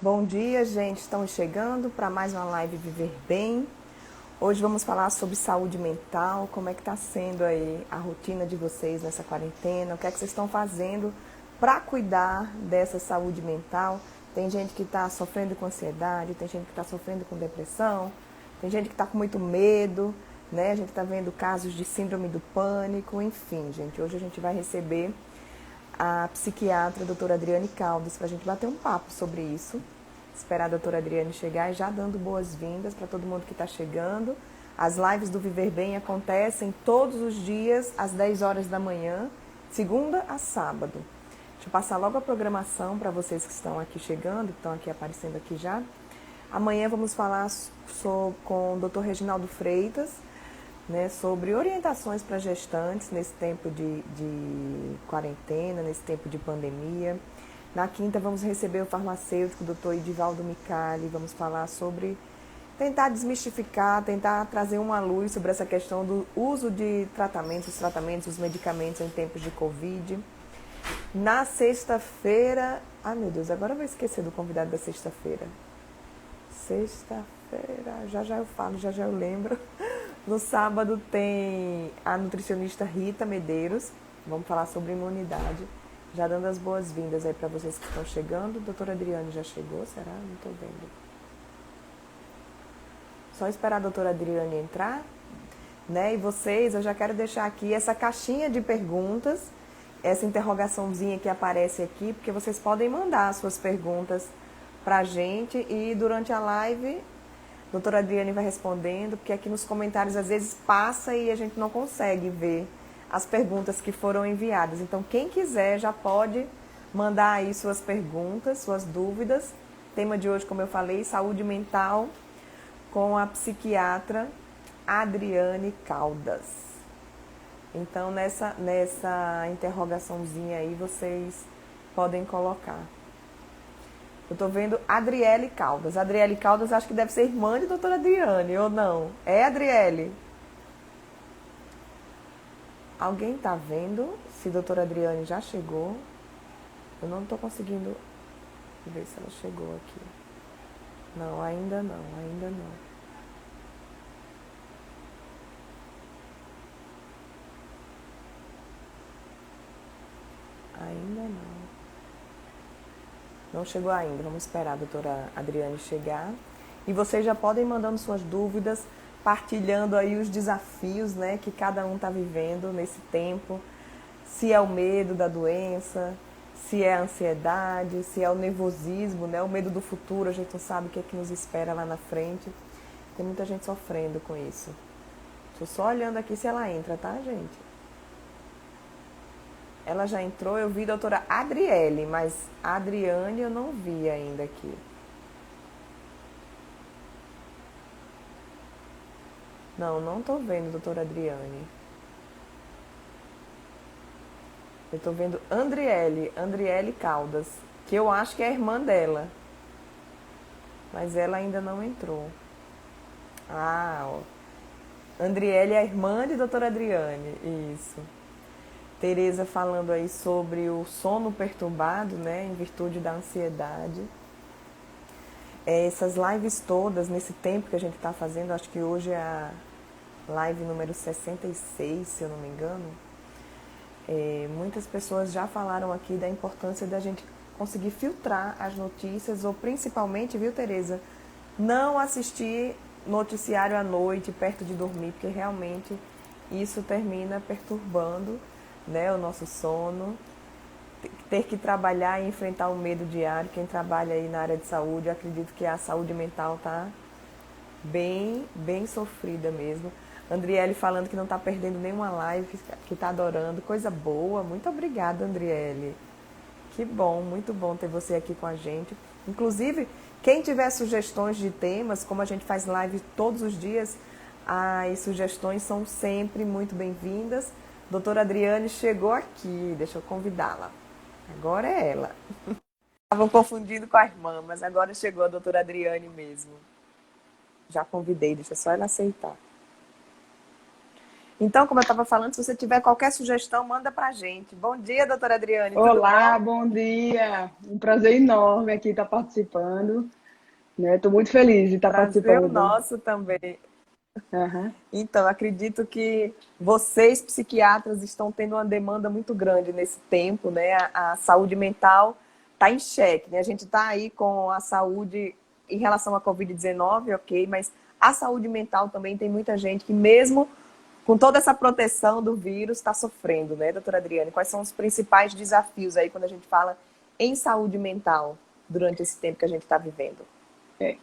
Bom dia, gente. Estamos chegando para mais uma live Viver Bem. Hoje vamos falar sobre saúde mental, como é que está sendo aí a rotina de vocês nessa quarentena, o que é que vocês estão fazendo para cuidar dessa saúde mental. Tem gente que está sofrendo com ansiedade, tem gente que está sofrendo com depressão, tem gente que está com muito medo, né? A gente está vendo casos de síndrome do pânico, enfim, gente. Hoje a gente vai receber a psiquiatra, a doutora Adriane Caldas, para a gente bater um papo sobre isso. Esperar a doutora Adriane chegar e já dando boas-vindas para todo mundo que está chegando. As lives do Viver Bem acontecem todos os dias às 10 horas da manhã, segunda a sábado. Deixa eu passar logo a programação para vocês que estão aqui chegando, que estão aqui aparecendo aqui já. Amanhã vamos falar com o Dr. Reginaldo Freitas, né, sobre orientações para gestantes nesse tempo de quarentena, nesse tempo de pandemia. Na quinta vamos receber o farmacêutico, o Dr. Edivaldo Micali, vamos falar sobre tentar desmistificar, tentar trazer uma luz sobre essa questão do uso de tratamentos, os medicamentos em tempos de Covid. Na sexta-feira, ai meu Deus, agora eu vou esquecer do convidado da sexta-feira. Sexta-feira, já já eu falo, já já eu lembro. No sábado tem a nutricionista Rita Medeiros. Vamos falar sobre imunidade. Já dando as boas-vindas aí para vocês que estão chegando. Doutora Adriane já chegou, será? Não estou vendo. Só esperar a doutora Adriane entrar, né? E vocês, eu já quero deixar aqui essa caixinha de perguntas, essa interrogaçãozinha que aparece aqui, porque vocês podem mandar suas perguntas para a gente e durante a live a doutora Adriane vai respondendo, porque aqui nos comentários às vezes passa e a gente não consegue ver as perguntas que foram enviadas. Então, quem quiser já pode mandar aí suas perguntas, suas dúvidas. Tema de hoje, como eu falei, saúde mental com a psiquiatra Adriane Caldas. Então, nessa interrogaçãozinha aí, vocês podem colocar. Eu tô vendo Adriele Caldas. Adriele Caldas acho que deve ser irmã de doutora Adriane, ou não? É, Adriele? Alguém tá vendo se doutora Adriane já chegou? Eu não tô conseguindo ver se ela chegou aqui. Não, ainda não, ainda não. Ainda não. Não chegou ainda, vamos esperar a doutora Adriane chegar. E vocês já podem ir mandando suas dúvidas, partilhando aí os desafios, né, que cada um está vivendo nesse tempo. Se é o medo da doença, se é a ansiedade, se é o nervosismo, né, o medo do futuro, a gente não sabe o que é que nos espera lá na frente. Tem muita gente sofrendo com isso. Estou só olhando aqui se ela entra, tá, gente? Ela já entrou, eu vi a doutora Adriele, mas a Adriane eu não vi ainda aqui. Não, não tô vendo, doutora Adriane. Eu tô vendo Andriele Caldas, que eu acho que é a irmã dela. Mas ela ainda não entrou. Ah, ó. Andriele é a irmã de doutora Adriane, isso. Tereza falando aí sobre o sono perturbado, né, em virtude da ansiedade. Essas lives todas, nesse tempo que a gente está fazendo, acho que hoje é a live número 66, se eu não me engano. Muitas pessoas já falaram aqui da importância da gente conseguir filtrar as notícias, ou principalmente, viu, Tereza, não assistir noticiário à noite, perto de dormir, porque realmente isso termina perturbando, né, o nosso sono. Ter que trabalhar e enfrentar o medo diário. Quem trabalha aí na área de saúde, eu acredito que a saúde mental está bem sofrida mesmo. Andriele falando que não está perdendo nenhuma live, que está adorando. Coisa boa. Muito obrigada, Andriele. Que bom, muito bom ter você aqui com a gente. Inclusive, quem tiver sugestões de temas, como a gente faz live todos os dias, as sugestões são sempre muito bem-vindas. Doutora Adriane chegou aqui, deixa eu convidá-la. Agora é ela. Estavam confundindo com a irmã, mas agora chegou a doutora Adriane mesmo. Já convidei, deixa só ela aceitar. Então, como eu estava falando, se você tiver qualquer sugestão, manda para a gente. Bom dia, doutora Adriane, tudo Olá, bom? bom dia. Um prazer enorme aqui estar participando, né? Estou muito feliz de estar Prazer participando. nosso também. Aham. Então, acredito que vocês, psiquiatras, estão tendo uma demanda muito grande nesse tempo, né? A saúde mental está em xeque, né? A gente está aí com a saúde em relação à Covid-19, ok, mas a saúde mental também tem muita gente que, mesmo com toda essa proteção do vírus, está sofrendo, né, doutora Adriane? Quais são os principais desafios aí quando a gente fala em saúde mental durante esse tempo que a gente está vivendo?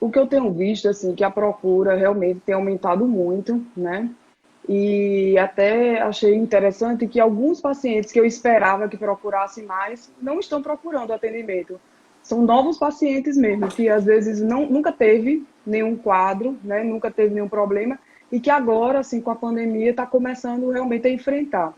O que eu tenho visto, assim, que a procura realmente tem aumentado muito, né? E até achei interessante que alguns pacientes que eu esperava que procurassem mais não estão procurando atendimento. São novos pacientes mesmo, que às vezes nunca teve nenhum quadro, né? Nunca teve nenhum problema, e que agora, assim, com a pandemia, está começando realmente a enfrentar.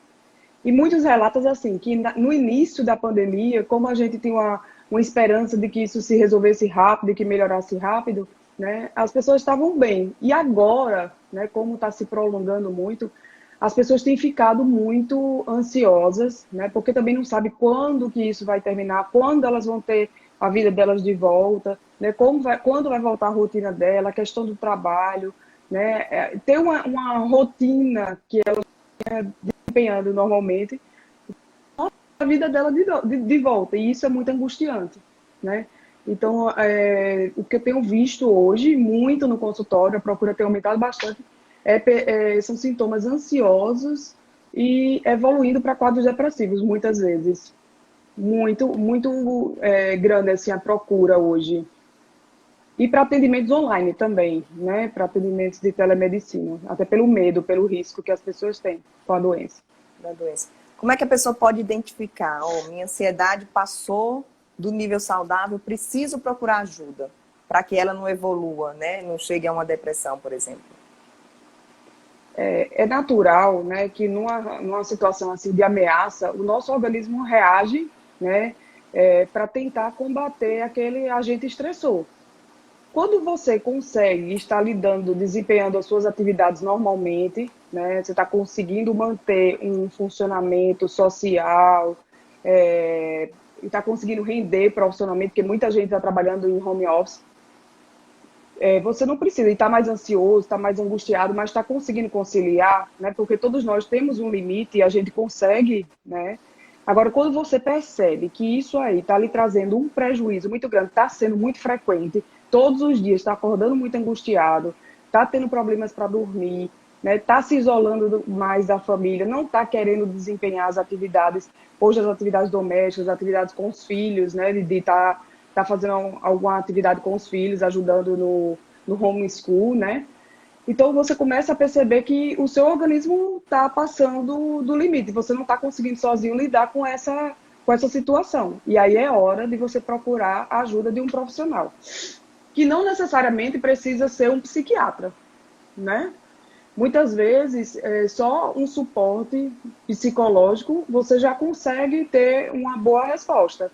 E muitos relatos assim, que no início da pandemia, como a gente tinha uma esperança de que isso se resolvesse rápido e que melhorasse rápido, né, as pessoas estavam bem. E agora, né, como está se prolongando muito, as pessoas têm ficado muito ansiosas, né, porque também não sabe quando que isso vai terminar, quando elas vão ter a vida delas de volta, né, quando vai voltar a rotina dela, a questão do trabalho, né, ter uma rotina que desempenhando normalmente, a vida dela de volta. E isso é muito angustiante, né? Então, o que eu tenho visto hoje, muito no consultório, a procura tem aumentado bastante, são sintomas ansiosos e evoluindo para quadros depressivos, muitas vezes. Muito grande assim, a procura hoje. E para atendimentos online também, né? Para atendimentos de telemedicina, até pelo medo, pelo risco que as pessoas têm com a doença. Da doença. Como é que a pessoa pode identificar? Oh, minha ansiedade passou do nível saudável, preciso procurar ajuda para que ela não evolua, né? Não chegue a uma depressão, por exemplo. É natural, né, que numa situação assim de ameaça, o nosso organismo reage, né, para tentar combater aquele agente estressor. Quando você consegue estar lidando, desempenhando as suas atividades normalmente, né, você está conseguindo manter um funcionamento social, e está conseguindo render profissionalmente, porque muita gente está trabalhando em home office, você não precisa estar mais ansioso, estar mais angustiado, mas está conseguindo conciliar, né? Porque todos nós temos um limite e a gente consegue, né? Agora, quando você percebe que isso aí está lhe trazendo um prejuízo muito grande, está sendo muito frequente, todos os dias está acordando muito angustiado, está tendo problemas para dormir, né? Está se isolando mais da família, não está querendo desempenhar as atividades, hoje as atividades domésticas, as atividades com os filhos, né? De estar fazendo alguma atividade com os filhos, ajudando no homeschool, né? Então você começa a perceber que o seu organismo está passando do limite, você não está conseguindo sozinho lidar com essa situação. E aí é hora de você procurar a ajuda de um profissional, que não necessariamente precisa ser um psiquiatra, né? Muitas vezes, só um suporte psicológico, você já consegue ter uma boa resposta.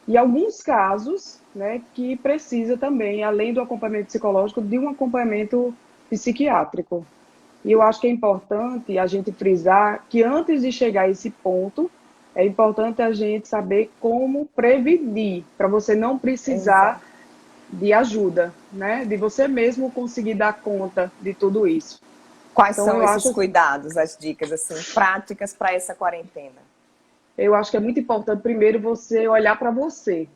E alguns casos, né, que precisa também, além do acompanhamento psicológico, de um acompanhamento psiquiátrico. E eu acho que é importante a gente frisar que antes de chegar a esse ponto, é importante a gente saber como prevenir, para você não precisar Exato. de ajuda, né? De você mesmo conseguir dar conta de tudo isso. Quais Então são esses cuidados, as dicas assim, práticas para essa quarentena? eu acho que é muito importante primeiro você olhar para você,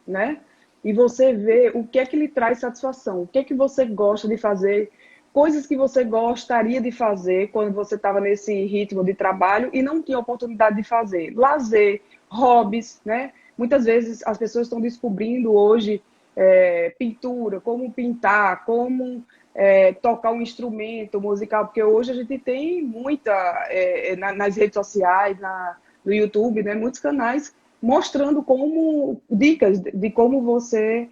né? E você ver o que é que lhe traz satisfação, o que é que você gosta de fazer, coisas que você gostaria de fazer quando você estava nesse ritmo de trabalho e não tinha oportunidade de fazer. Lazer, hobbies, né? Muitas vezes as pessoas estão descobrindo hoje pintura, como pintar, como tocar um instrumento musical, porque hoje a gente tem muita nas redes sociais, no YouTube, né, muitos canais mostrando como dicas de como você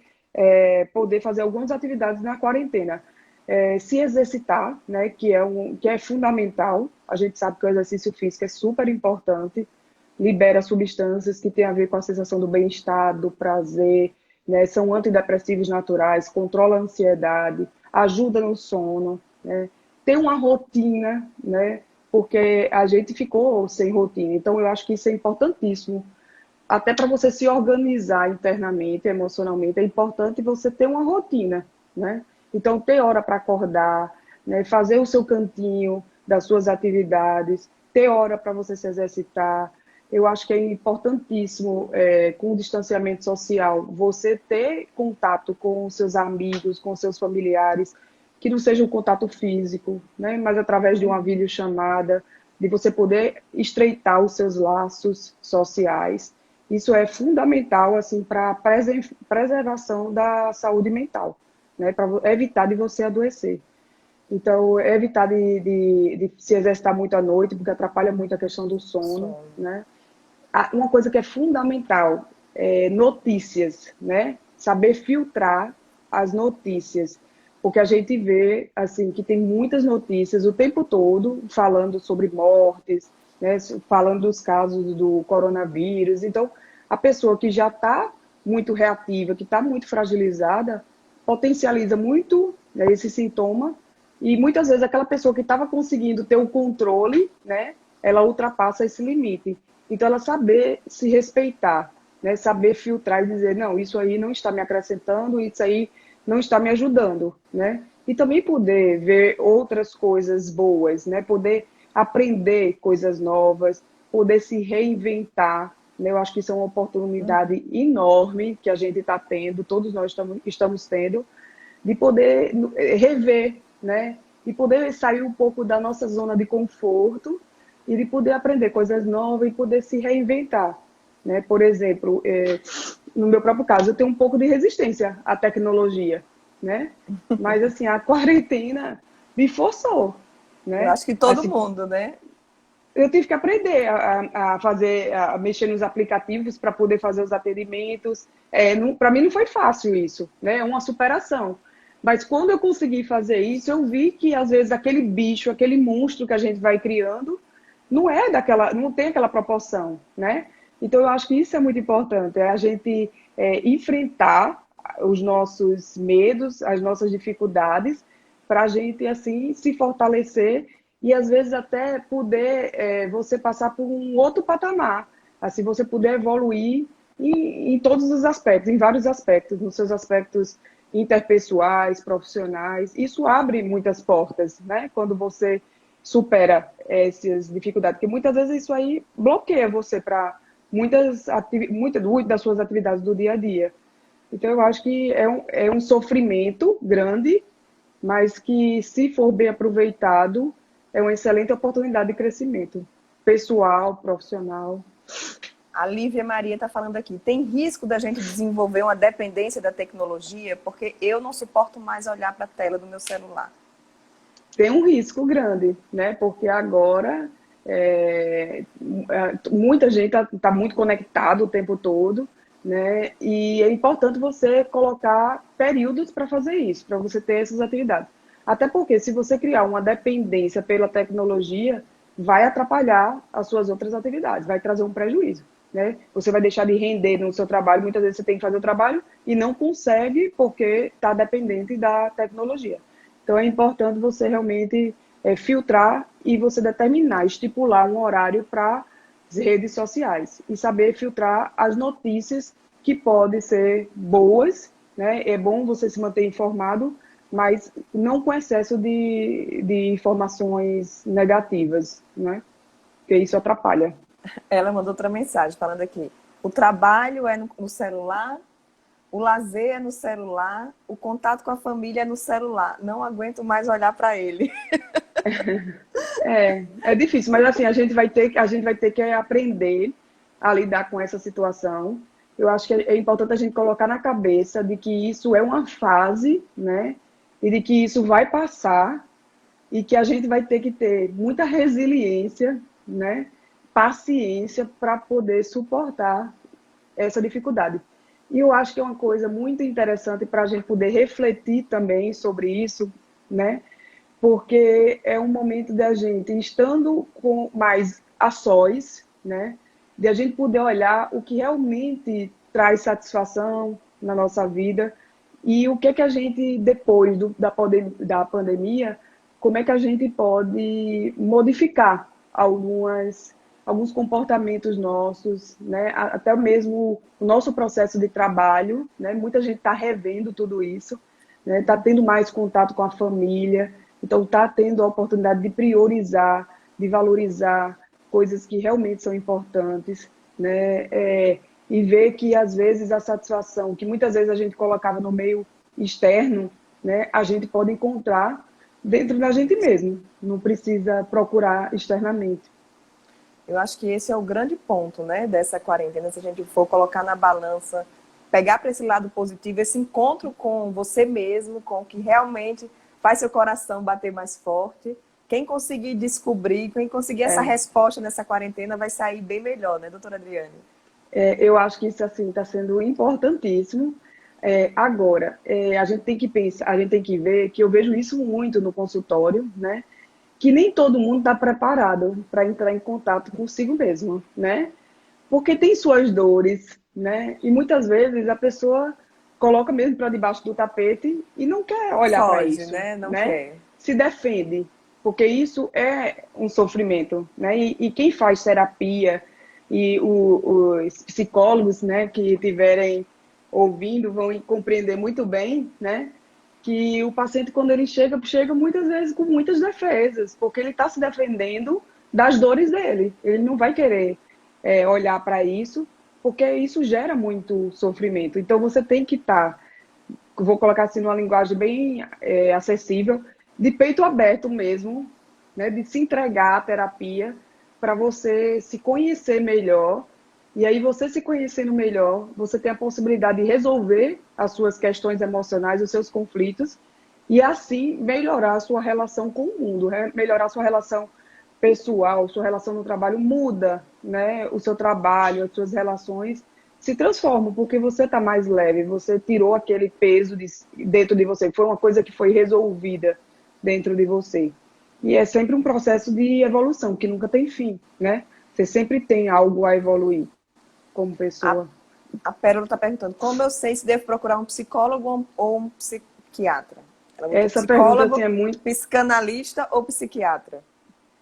poder fazer algumas atividades na quarentena. Se exercitar, né, que é fundamental. A gente sabe que o exercício físico é super importante, libera substâncias que têm a ver com a sensação do bem-estar, do prazer, né, são antidepressivos naturais, controla a ansiedade, ajuda no sono, né, tem uma rotina, né, porque a gente ficou sem rotina. Então, eu acho que isso é importantíssimo. Até para você se organizar internamente, emocionalmente, é importante você ter uma rotina, né? Então, ter hora para acordar, né? Fazer o seu cantinho das suas atividades, ter hora para você se exercitar. Eu acho que é importantíssimo, com o distanciamento social, você ter contato com os seus amigos, com os seus familiares, que não seja um contato físico, né? Mas através de uma videochamada, de você poder estreitar os seus laços sociais. Isso é fundamental assim, para a preservação da saúde mental, né? Para evitar de você adoecer. Então, evitar de se exercitar muito à noite, porque atrapalha muito a questão do sono, Sono. né? Uma coisa que é fundamental é notícias, né? Saber filtrar as notícias, porque a gente vê assim que tem muitas notícias o tempo todo falando sobre mortes, né? Falando dos casos do coronavírus. Então, a pessoa que já está muito reativa, que está muito fragilizada, potencializa muito, né, esse sintoma e muitas vezes aquela pessoa que estava conseguindo ter o controle, né? Ela ultrapassa esse limite. Então, ela saber se respeitar, né? Saber filtrar e dizer, não, isso aí não está me acrescentando, isso aí não está me ajudando, né? E também poder ver outras coisas boas, né? Poder aprender coisas novas, poder se reinventar, né? Eu acho que isso é uma oportunidade enorme que a gente está tendo, todos nós estamos tendo, de poder rever, né? E poder sair um pouco da nossa zona de conforto e de poder aprender coisas novas e poder se reinventar, né? Por exemplo, no meu próprio caso, eu tenho um pouco de resistência à tecnologia, né? Mas assim, a quarentena me forçou, Eu né? acho que todo Assim, mundo, né? eu tive que aprender a fazer, a mexer nos aplicativos para poder fazer os atendimentos. Para mim não foi fácil isso, né? É uma superação. Mas quando eu consegui fazer isso, eu vi que às vezes aquele bicho, aquele monstro que a gente vai criando, não tem aquela proporção, né? Então eu acho que isso é muito importante, é a gente enfrentar os nossos medos, as nossas dificuldades, para a gente assim se fortalecer e às vezes até poder você passar por um outro patamar, assim você puder evoluir em todos os aspectos, em vários aspectos, nos seus aspectos interpessoais, profissionais. Isso abre muitas portas, né? Quando você supera essas dificuldades, porque muitas vezes isso aí bloqueia você para muitas das suas atividades do dia a dia. Então eu acho que é um sofrimento grande, mas que, se for bem aproveitado, é uma excelente oportunidade de crescimento pessoal, profissional. A Lívia Maria está falando aqui. Tem risco da gente desenvolver uma dependência da tecnologia? Porque eu não suporto mais olhar para a tela do meu celular. Tem um risco grande, né? Porque agora muita gente está muito conectado o tempo todo, né? E é importante você colocar períodos para fazer isso, para você ter essas atividades. Até porque se você criar uma dependência pela tecnologia, vai atrapalhar as suas outras atividades, vai trazer um prejuízo, né? Você vai deixar de render no seu trabalho, muitas vezes você tem que fazer o trabalho e não consegue porque está dependente da tecnologia. Então é importante você realmente filtrar e você determinar, estipular um horário para as redes sociais e saber filtrar as notícias que podem ser boas, né? É bom você se manter informado, mas não com excesso de informações negativas, né? Porque isso atrapalha. Ela mandou outra mensagem falando aqui. O trabalho é no celular, o lazer é no celular, o contato com a família é no celular. Não aguento mais olhar para ele. É difícil, mas assim, a gente vai ter que aprender a lidar com essa situação. Eu acho que é importante a gente colocar na cabeça de que isso é uma fase, né? E de que isso vai passar e que a gente vai ter que ter muita resiliência, né? Paciência para poder suportar essa dificuldade. E eu acho que é uma coisa muito interessante para a gente poder refletir também sobre isso, né? Porque é um momento da gente, estando com mais a sós, né? De a gente poder olhar o que realmente traz satisfação na nossa vida e o que é que a gente, depois da pandemia, como é que a gente pode modificar alguns comportamentos nossos, né? Até mesmo o nosso processo de trabalho, né? Muita gente está revendo tudo isso, né? Está tendo mais contato com a família, então está tendo a oportunidade de priorizar, de valorizar coisas que realmente são importantes, né? E ver que às vezes a satisfação que muitas vezes a gente colocava no meio externo, né? A gente pode encontrar dentro da gente mesmo, não precisa procurar externamente. Eu acho que esse é o grande ponto, né, dessa quarentena, se a gente for colocar na balança, pegar para esse lado positivo, esse encontro com você mesmo, com o que realmente faz seu coração bater mais forte. Quem conseguir descobrir, quem conseguir essa É, resposta nessa quarentena vai sair bem melhor, né, doutora Adriane? eu acho que isso assim está sendo importantíssimo. Agora, a gente tem que pensar, a gente tem que ver que eu vejo isso muito no consultório, né? Que nem todo mundo está preparado para entrar em contato consigo mesmo, né? Porque tem suas dores, né? E muitas vezes a pessoa coloca mesmo para debaixo do tapete e não quer olhar para Foge, isso, né? Não né? quer. Se defende, porque isso é um sofrimento, né? E quem faz terapia e os psicólogos, né, que tiverem ouvindo vão compreender muito bem, né? Que o paciente, quando ele chega muitas vezes com muitas defesas, porque ele está se defendendo das dores dele. Ele não vai querer olhar para isso, porque isso gera muito sofrimento. Então, você tem que estar, vou colocar assim numa linguagem bem acessível, de peito aberto mesmo, né, de se entregar à terapia para você se conhecer melhor. E aí, você se conhecendo melhor, você tem a possibilidade de resolver as suas questões emocionais, os seus conflitos, e assim melhorar a sua relação com o mundo, melhorar a sua relação pessoal, sua relação no trabalho muda, né? O seu trabalho, as suas relações se transformam, porque você está mais leve, você tirou aquele peso dentro de você, foi uma coisa que foi resolvida dentro de você. E é sempre um processo de evolução, que nunca tem fim, né? Você sempre tem algo a evoluir como A, pessoa. a Pérola está perguntando, como eu sei se devo procurar um psicólogo ou um psiquiatra? Ela botou Essa pergunta assim psicólogo, é muito psicanalista ou psiquiatra?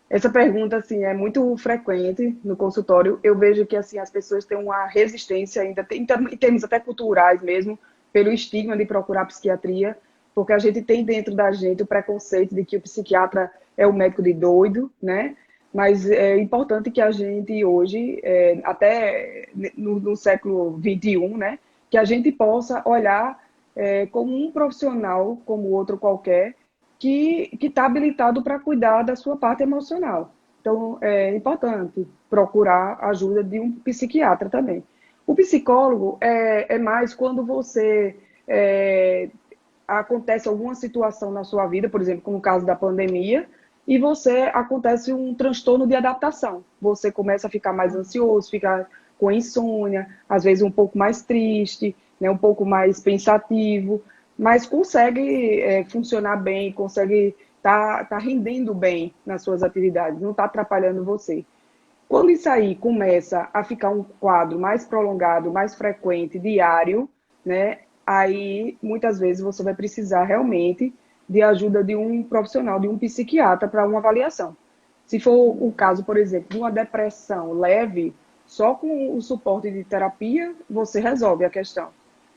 Essa pergunta assim é muito frequente no consultório. Eu vejo que assim as pessoas têm uma resistência ainda, em termos até culturais mesmo, pelo estigma de procurar psiquiatria, porque a gente tem dentro da gente o preconceito de que o psiquiatra é o médico de doido, né? Mas é importante que a gente hoje, até no século XXI, né, que a gente possa olhar como um profissional, como outro qualquer, que está habilitado para cuidar da sua parte emocional. Então, é importante procurar a ajuda de um psiquiatra também. O psicólogo é mais quando você acontece alguma situação na sua vida, por exemplo, como no caso da pandemia, e você acontece um transtorno de adaptação. Você começa a ficar mais ansioso, ficar com insônia, às vezes um pouco mais triste, né, um pouco mais pensativo, mas consegue funcionar bem, consegue tá rendendo bem nas suas atividades, não está atrapalhando você. Quando isso aí começa a ficar um quadro mais prolongado, mais frequente, diário, né? Aí muitas vezes você vai precisar realmente de ajuda de um profissional, de um psiquiatra para uma avaliação. Se for o caso, por exemplo, de uma depressão leve, só com o suporte de terapia você resolve a questão.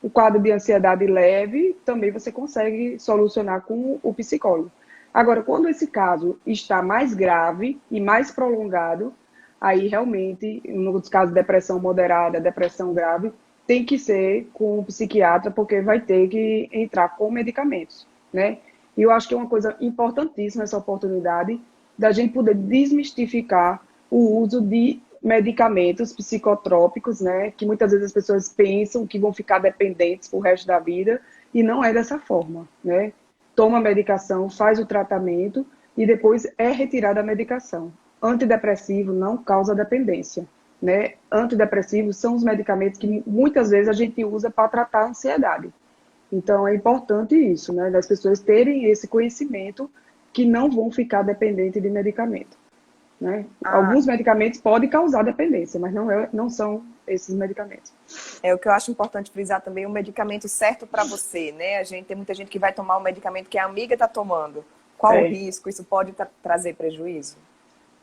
O quadro de ansiedade leve também você consegue solucionar com o psicólogo. Agora, quando esse caso está mais grave e mais prolongado, aí realmente, nos casos de depressão moderada, depressão grave, tem que ser com um psiquiatra, porque vai ter que entrar com medicamentos, né? E eu acho que é uma coisa importantíssima essa oportunidade da gente poder desmistificar o uso de medicamentos psicotrópicos, né? Que muitas vezes as pessoas pensam que vão ficar dependentes pro resto da vida, e não é dessa forma, né? Toma a medicação, faz o tratamento e depois é retirada a medicação. Antidepressivo não causa dependência, né? Antidepressivos são os medicamentos que muitas vezes a gente usa para tratar a ansiedade. Então é importante isso, né? Das pessoas terem esse conhecimento que não vão ficar dependentes de medicamento, né? Ah, Alguns medicamentos podem causar dependência, mas não são esses medicamentos. é o que eu acho importante frisar também, o medicamento certo para você, né? Tem muita gente que vai tomar um medicamento que a amiga está tomando. Qual o É, risco? Isso pode trazer prejuízo?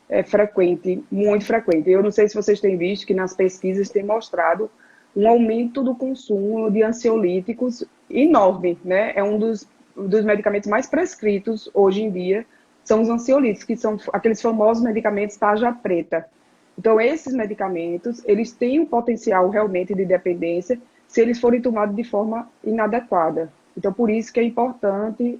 é frequente, muito frequente. Eu não sei se vocês têm visto que nas pesquisas tem mostrado um aumento do consumo de ansiolíticos enorme, né? É um dos medicamentos mais prescritos hoje em dia, são os ansiolíticos, que são aqueles famosos medicamentos tarja preta. Então, esses medicamentos, eles têm um potencial realmente de dependência se eles forem tomados de forma inadequada. Então, por isso que é importante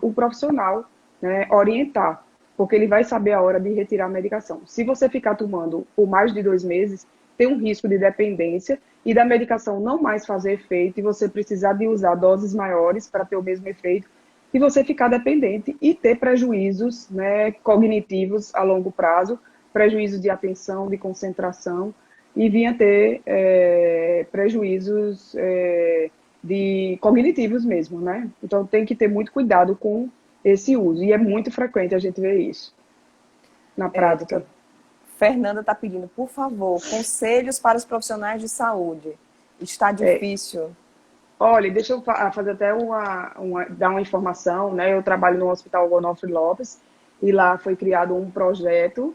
o profissional, né, orientar, porque ele vai saber a hora de retirar a medicação. Se você ficar tomando por mais de 2 meses, tem um risco de dependência e da medicação não mais fazer efeito e você precisar de usar doses maiores para ter o mesmo efeito e você ficar dependente e ter prejuízos, né, cognitivos a longo prazo, prejuízo de atenção, de concentração e vinha ter prejuízos de cognitivos mesmo, né? Então tem que ter muito cuidado com esse uso e é muito frequente a gente ver isso na Doutor, prática. Fernanda está pedindo, por favor, conselhos para os profissionais de saúde. Está difícil? Olha, deixa eu fazer até dar uma informação, né? Eu trabalho no Hospital Onofre Lopes e lá foi criado um projeto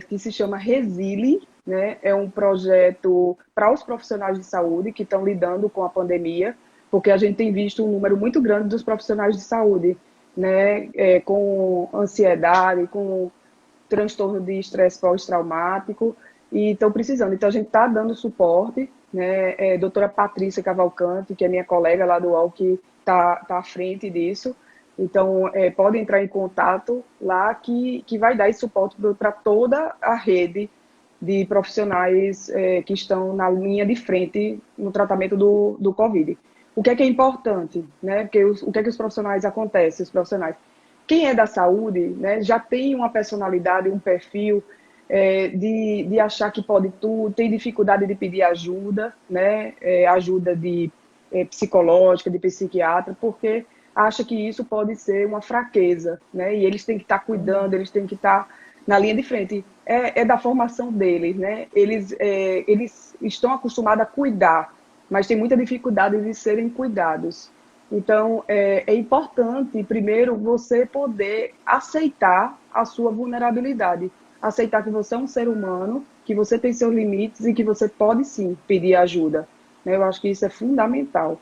que se chama Resile, né? É um projeto para os profissionais de saúde que estão lidando com a pandemia, porque a gente tem visto um número muito grande dos profissionais de saúde, né? Com ansiedade, com transtorno de estresse pós-traumático e estão precisando. Então, a gente está dando suporte, né? Doutora Patrícia Cavalcante, que é minha colega lá do UOL, que está à frente disso. Então, pode entrar em contato lá que vai dar esse suporte para toda a rede de profissionais que estão na linha de frente no tratamento do Covid. O que é importante, né? Porque o que é que os profissionais acontecem, os profissionais? Quem é da saúde, né, já tem uma personalidade, um perfil de achar que pode tudo, tem dificuldade de pedir ajuda, né, ajuda psicológica, de psiquiatra, porque acha que isso pode ser uma fraqueza, né, e eles têm que estar cuidando, eles têm que estar na linha de frente. É da formação deles, né, eles estão acostumados a cuidar, mas tem muita dificuldade de serem cuidados. Então, é importante, primeiro, você poder aceitar a sua vulnerabilidade. Aceitar que você é um ser humano, que você tem seus limites e que você pode, sim, pedir ajuda. Eu acho que isso é fundamental.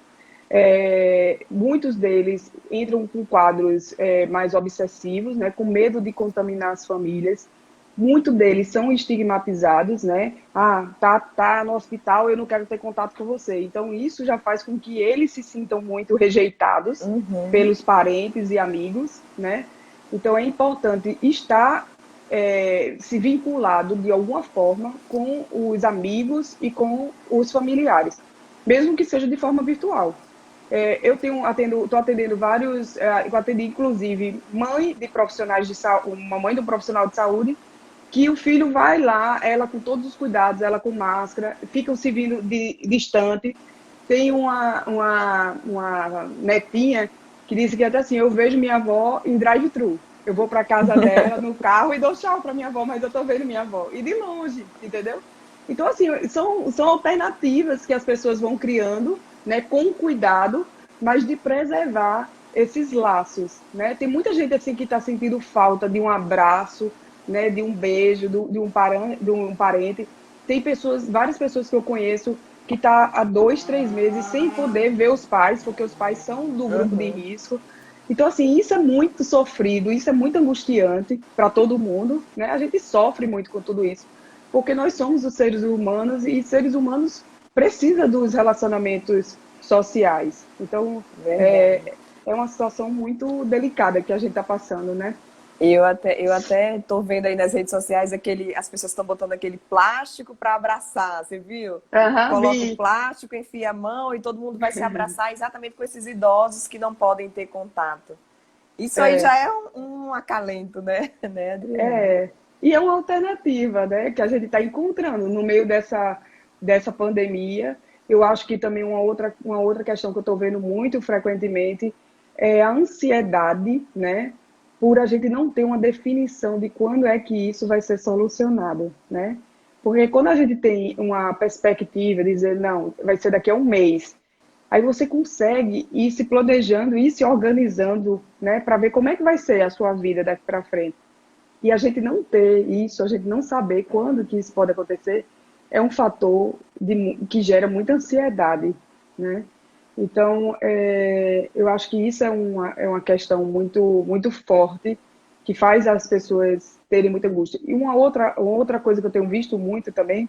Muitos deles entram com quadros mais obsessivos, né, com medo de contaminar as famílias. Muitos deles são estigmatizados, né? Ah, tá no hospital, eu não quero ter contato com você. Então, isso já faz com que eles se sintam muito rejeitados Uhum. pelos parentes e amigos, né? Então, é importante estar se vinculado de alguma forma com os amigos e com os familiares, mesmo que seja de forma virtual. Estou atendendo vários, eu atendi inclusive mãe de profissionais de saúde, uma mãe de um profissional de saúde, que o filho vai lá, ela com todos os cuidados, ela com máscara, ficam se vindo distante. Tem uma netinha que disse que até assim, eu vejo minha avó em drive-thru. Eu vou para casa dela no carro e dou tchau para minha avó, mas eu estou vendo minha avó. E de longe, entendeu? Então, assim, são alternativas que as pessoas vão criando, né, com cuidado, mas de preservar esses laços, né? Tem muita gente assim que está sentindo falta de um abraço, né, de um beijo, de um parente. Tem pessoas, várias pessoas que eu conheço que tá há 2, 3 meses sem poder ver os pais, porque os pais são do grupo de Uhum. risco. Então, assim, isso é muito sofrido, isso é muito angustiante para todo mundo, né? A gente sofre muito com tudo isso, porque nós somos os seres humanos e seres humanos precisam dos relacionamentos sociais. Então, Verdade. é uma situação muito delicada que a gente está passando, né? Eu até tô vendo aí nas redes sociais as pessoas estão botando aquele plástico para abraçar, você viu? Aham, Coloca o vi. plástico, enfia a mão e todo mundo vai se abraçar exatamente com esses idosos que não podem ter contato. Isso aí É, já é um acalento, né, né, Adriana? e é uma alternativa, né, que a gente está encontrando no meio dessa pandemia. Eu acho que também uma outra questão que eu estou vendo muito frequentemente é a ansiedade, né, por a gente não ter uma definição de quando é que isso vai ser solucionado, né? Porque quando a gente tem uma perspectiva de dizer, não, vai ser daqui a um mês, Aí você consegue ir se planejando, ir se organizando, né, para ver como é que vai ser a sua vida daqui para frente. E a gente não ter isso, a gente não saber quando que isso pode acontecer, é um fator que gera muita ansiedade, né? Então, eu acho que isso é uma questão muito forte, que faz as pessoas terem muita angústia. E uma outra coisa que eu tenho visto muito também,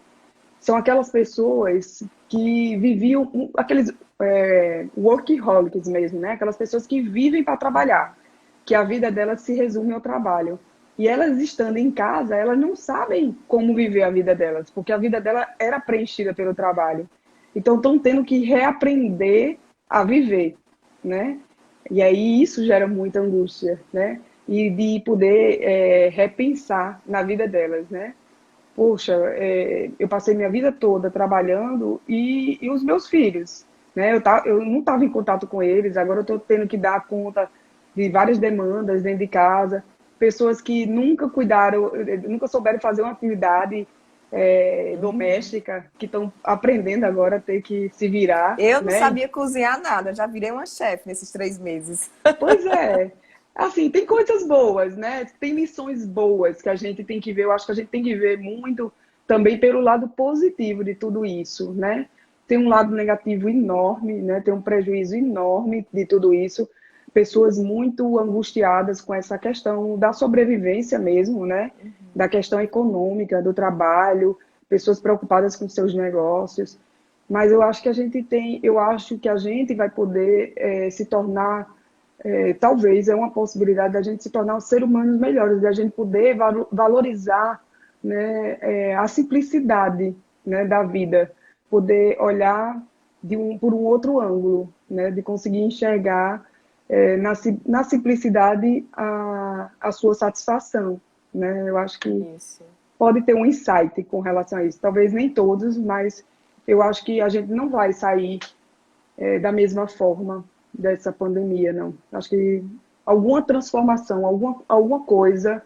são aquelas pessoas que viviam, aqueles workaholics mesmo, né? Aquelas pessoas que vivem para trabalhar, que a vida delas se resume ao trabalho. E elas estando em casa, elas não sabem como viver a vida delas, porque a vida dela era preenchida pelo trabalho. Então estão tendo que reaprender a viver, né? E aí isso gera muita angústia, né? E de poder repensar na vida delas, né? Poxa, eu passei minha vida toda trabalhando e os meus filhos, né? Eu não estava em contato com eles, agora eu estou tendo que dar conta de várias demandas dentro de casa, pessoas que nunca cuidaram, nunca souberam fazer uma atividade doméstica, que estão aprendendo agora a ter que se virar, Eu não né? sabia cozinhar nada, já virei uma chefe nesses 3 meses. Pois é. Assim, tem coisas boas, né? Tem lições boas que a gente tem que ver. Eu acho que a gente tem que ver muito também pelo lado positivo de tudo isso, né? Tem um lado negativo enorme, né? Tem um prejuízo enorme de tudo isso. Pessoas muito angustiadas com essa questão da sobrevivência mesmo, né? Da questão econômica, do trabalho, pessoas preocupadas com seus negócios. Mas eu acho que a gente vai poder se tornar talvez é uma possibilidade da gente se tornar seres humanos melhores, da gente poder valorizar, né, a simplicidade, né, da vida, poder olhar por um outro ângulo, né, de conseguir enxergar na simplicidade a sua satisfação. Né? Eu acho que Isso. pode ter um insight com relação a isso. Talvez nem todos, mas eu acho que a gente não vai sair da mesma forma dessa pandemia, não. Acho que alguma transformação, alguma coisa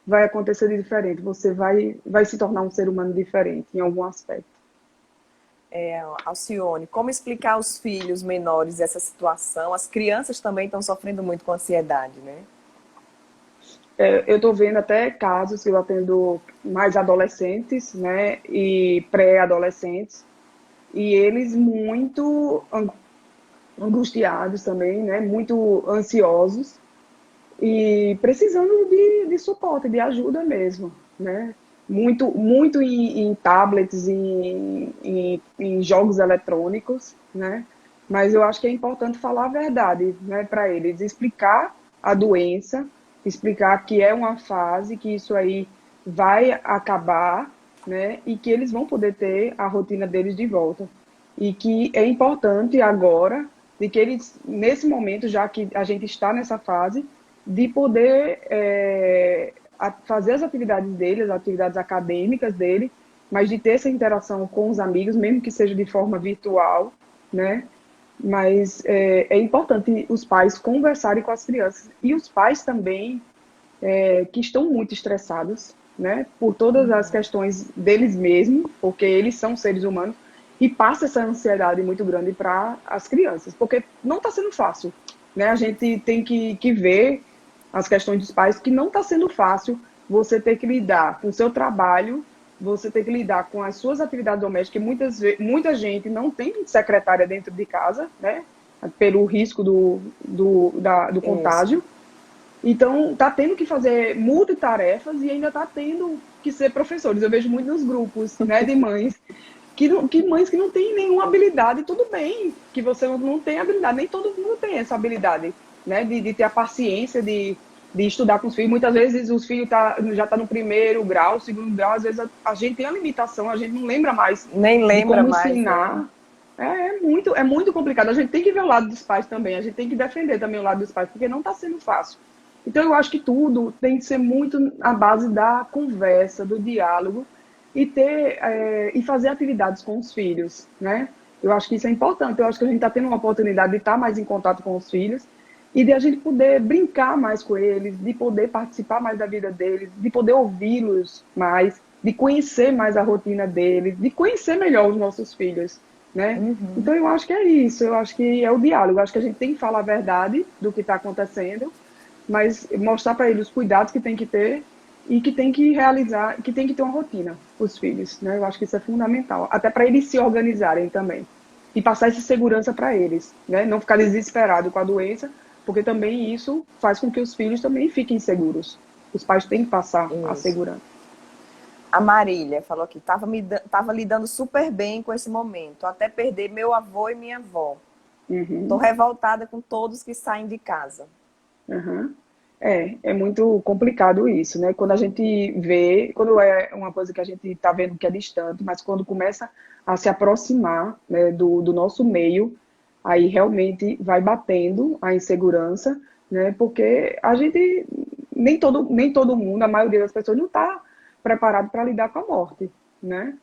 vai acontecer de diferente. Você vai se tornar um ser humano diferente em algum aspecto. Alcione, como explicar aos filhos menores essa situação? As crianças também estão sofrendo muito com ansiedade, né? Eu estou vendo até casos que eu atendo mais adolescentes, né, e pré-adolescentes, e eles muito angustiados também, né, muito ansiosos, e precisando de suporte, de ajuda mesmo, né? Muito em tablets, em jogos eletrônicos, né? Mas eu acho que é importante falar a verdade, né, para eles, explicar a doença, explicar que é uma fase, que isso aí vai acabar, né, e que eles vão poder ter a rotina deles de volta. E que é importante agora, de que eles, nesse momento, já que a gente está nessa fase, de poder fazer as atividades dele, as atividades acadêmicas dele, mas de ter essa interação com os amigos, mesmo que seja de forma virtual, né? Mas é importante os pais conversarem com as crianças e os pais também que estão muito estressados, né? Por todas as questões deles mesmos, porque eles são seres humanos, e passa essa ansiedade muito grande para as crianças, porque não está sendo fácil, né? A gente tem que ver as questões dos pais, que não está sendo fácil você ter que lidar com o seu trabalho, você ter que lidar com as suas atividades domésticas, que muita gente não tem secretária dentro de casa, né? Pelo risco do Isso. contágio. Então, está tendo que fazer multitarefas e ainda está tendo que ser professores. Eu vejo muito nos grupos, né, de mães, que mães que não têm nenhuma habilidade, tudo bem que você não tem habilidade, nem todo mundo tem essa habilidade, né, de ter a paciência de estudar com os filhos. Muitas vezes os filhos já tá no primeiro grau, segundo grau, às vezes a gente tem a limitação, a gente não lembra mais Nem de lembra como mais, né? ensinar. É muito complicado. A gente tem que ver o lado dos pais também, a gente tem que defender também o lado dos pais, porque não está sendo fácil. Então, eu acho que tudo tem que ser muito à base da conversa, do diálogo e fazer atividades com os filhos, né? Eu acho que isso é importante. Eu acho que a gente está tendo uma oportunidade de estar mais em contato com os filhos e de a gente poder brincar mais com eles, de poder participar mais da vida deles, de poder ouvi-los mais, de conhecer mais a rotina deles, de conhecer melhor os nossos filhos, né? Uhum. Então, eu acho que é isso, eu acho que é o diálogo, eu acho que a gente tem que falar a verdade do que está acontecendo, mas mostrar para eles os cuidados que tem que ter e que tem que realizar, que tem que ter uma rotina, os filhos, né? Eu acho que isso é fundamental, até para eles se organizarem também e passar essa segurança para eles, né? Não ficar desesperado com a doença, porque também isso faz com que os filhos também fiquem seguros. Os pais têm que passar a Isso. segurança. A Marília falou aqui, tava lidando super bem com esse momento, até perder meu avô e minha avó. Tô Uhum. revoltada com todos que saem de casa. Uhum. É muito complicado isso, né? Quando a gente vê, quando é uma coisa que a gente está vendo que é distante, mas quando começa a se aproximar, né, do nosso meio, aí realmente vai batendo a insegurança, né? Porque a gente, nem todo mundo, a maioria das pessoas não está preparado para lidar com a morte, né?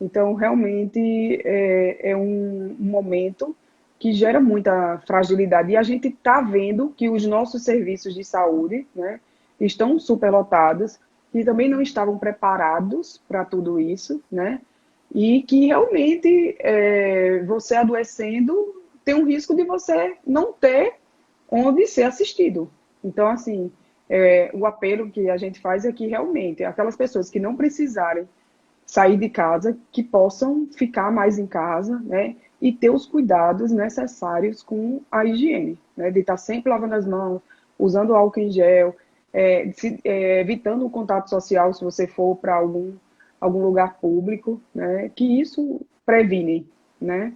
Então, realmente é um momento que gera muita fragilidade. E a gente está vendo que os nossos serviços de saúde, né, estão superlotados, que também não estavam preparados para tudo isso, né? E que realmente você adoecendo tem um risco de você não ter onde ser assistido. Então, assim, o apelo que a gente faz é que realmente aquelas pessoas que não precisarem sair de casa, que possam ficar mais em casa, né? E ter os cuidados necessários com a higiene, né? De estar sempre lavando as mãos, usando álcool em gel, evitando o contato social se você for para algum lugar público, né? Que isso previne, né?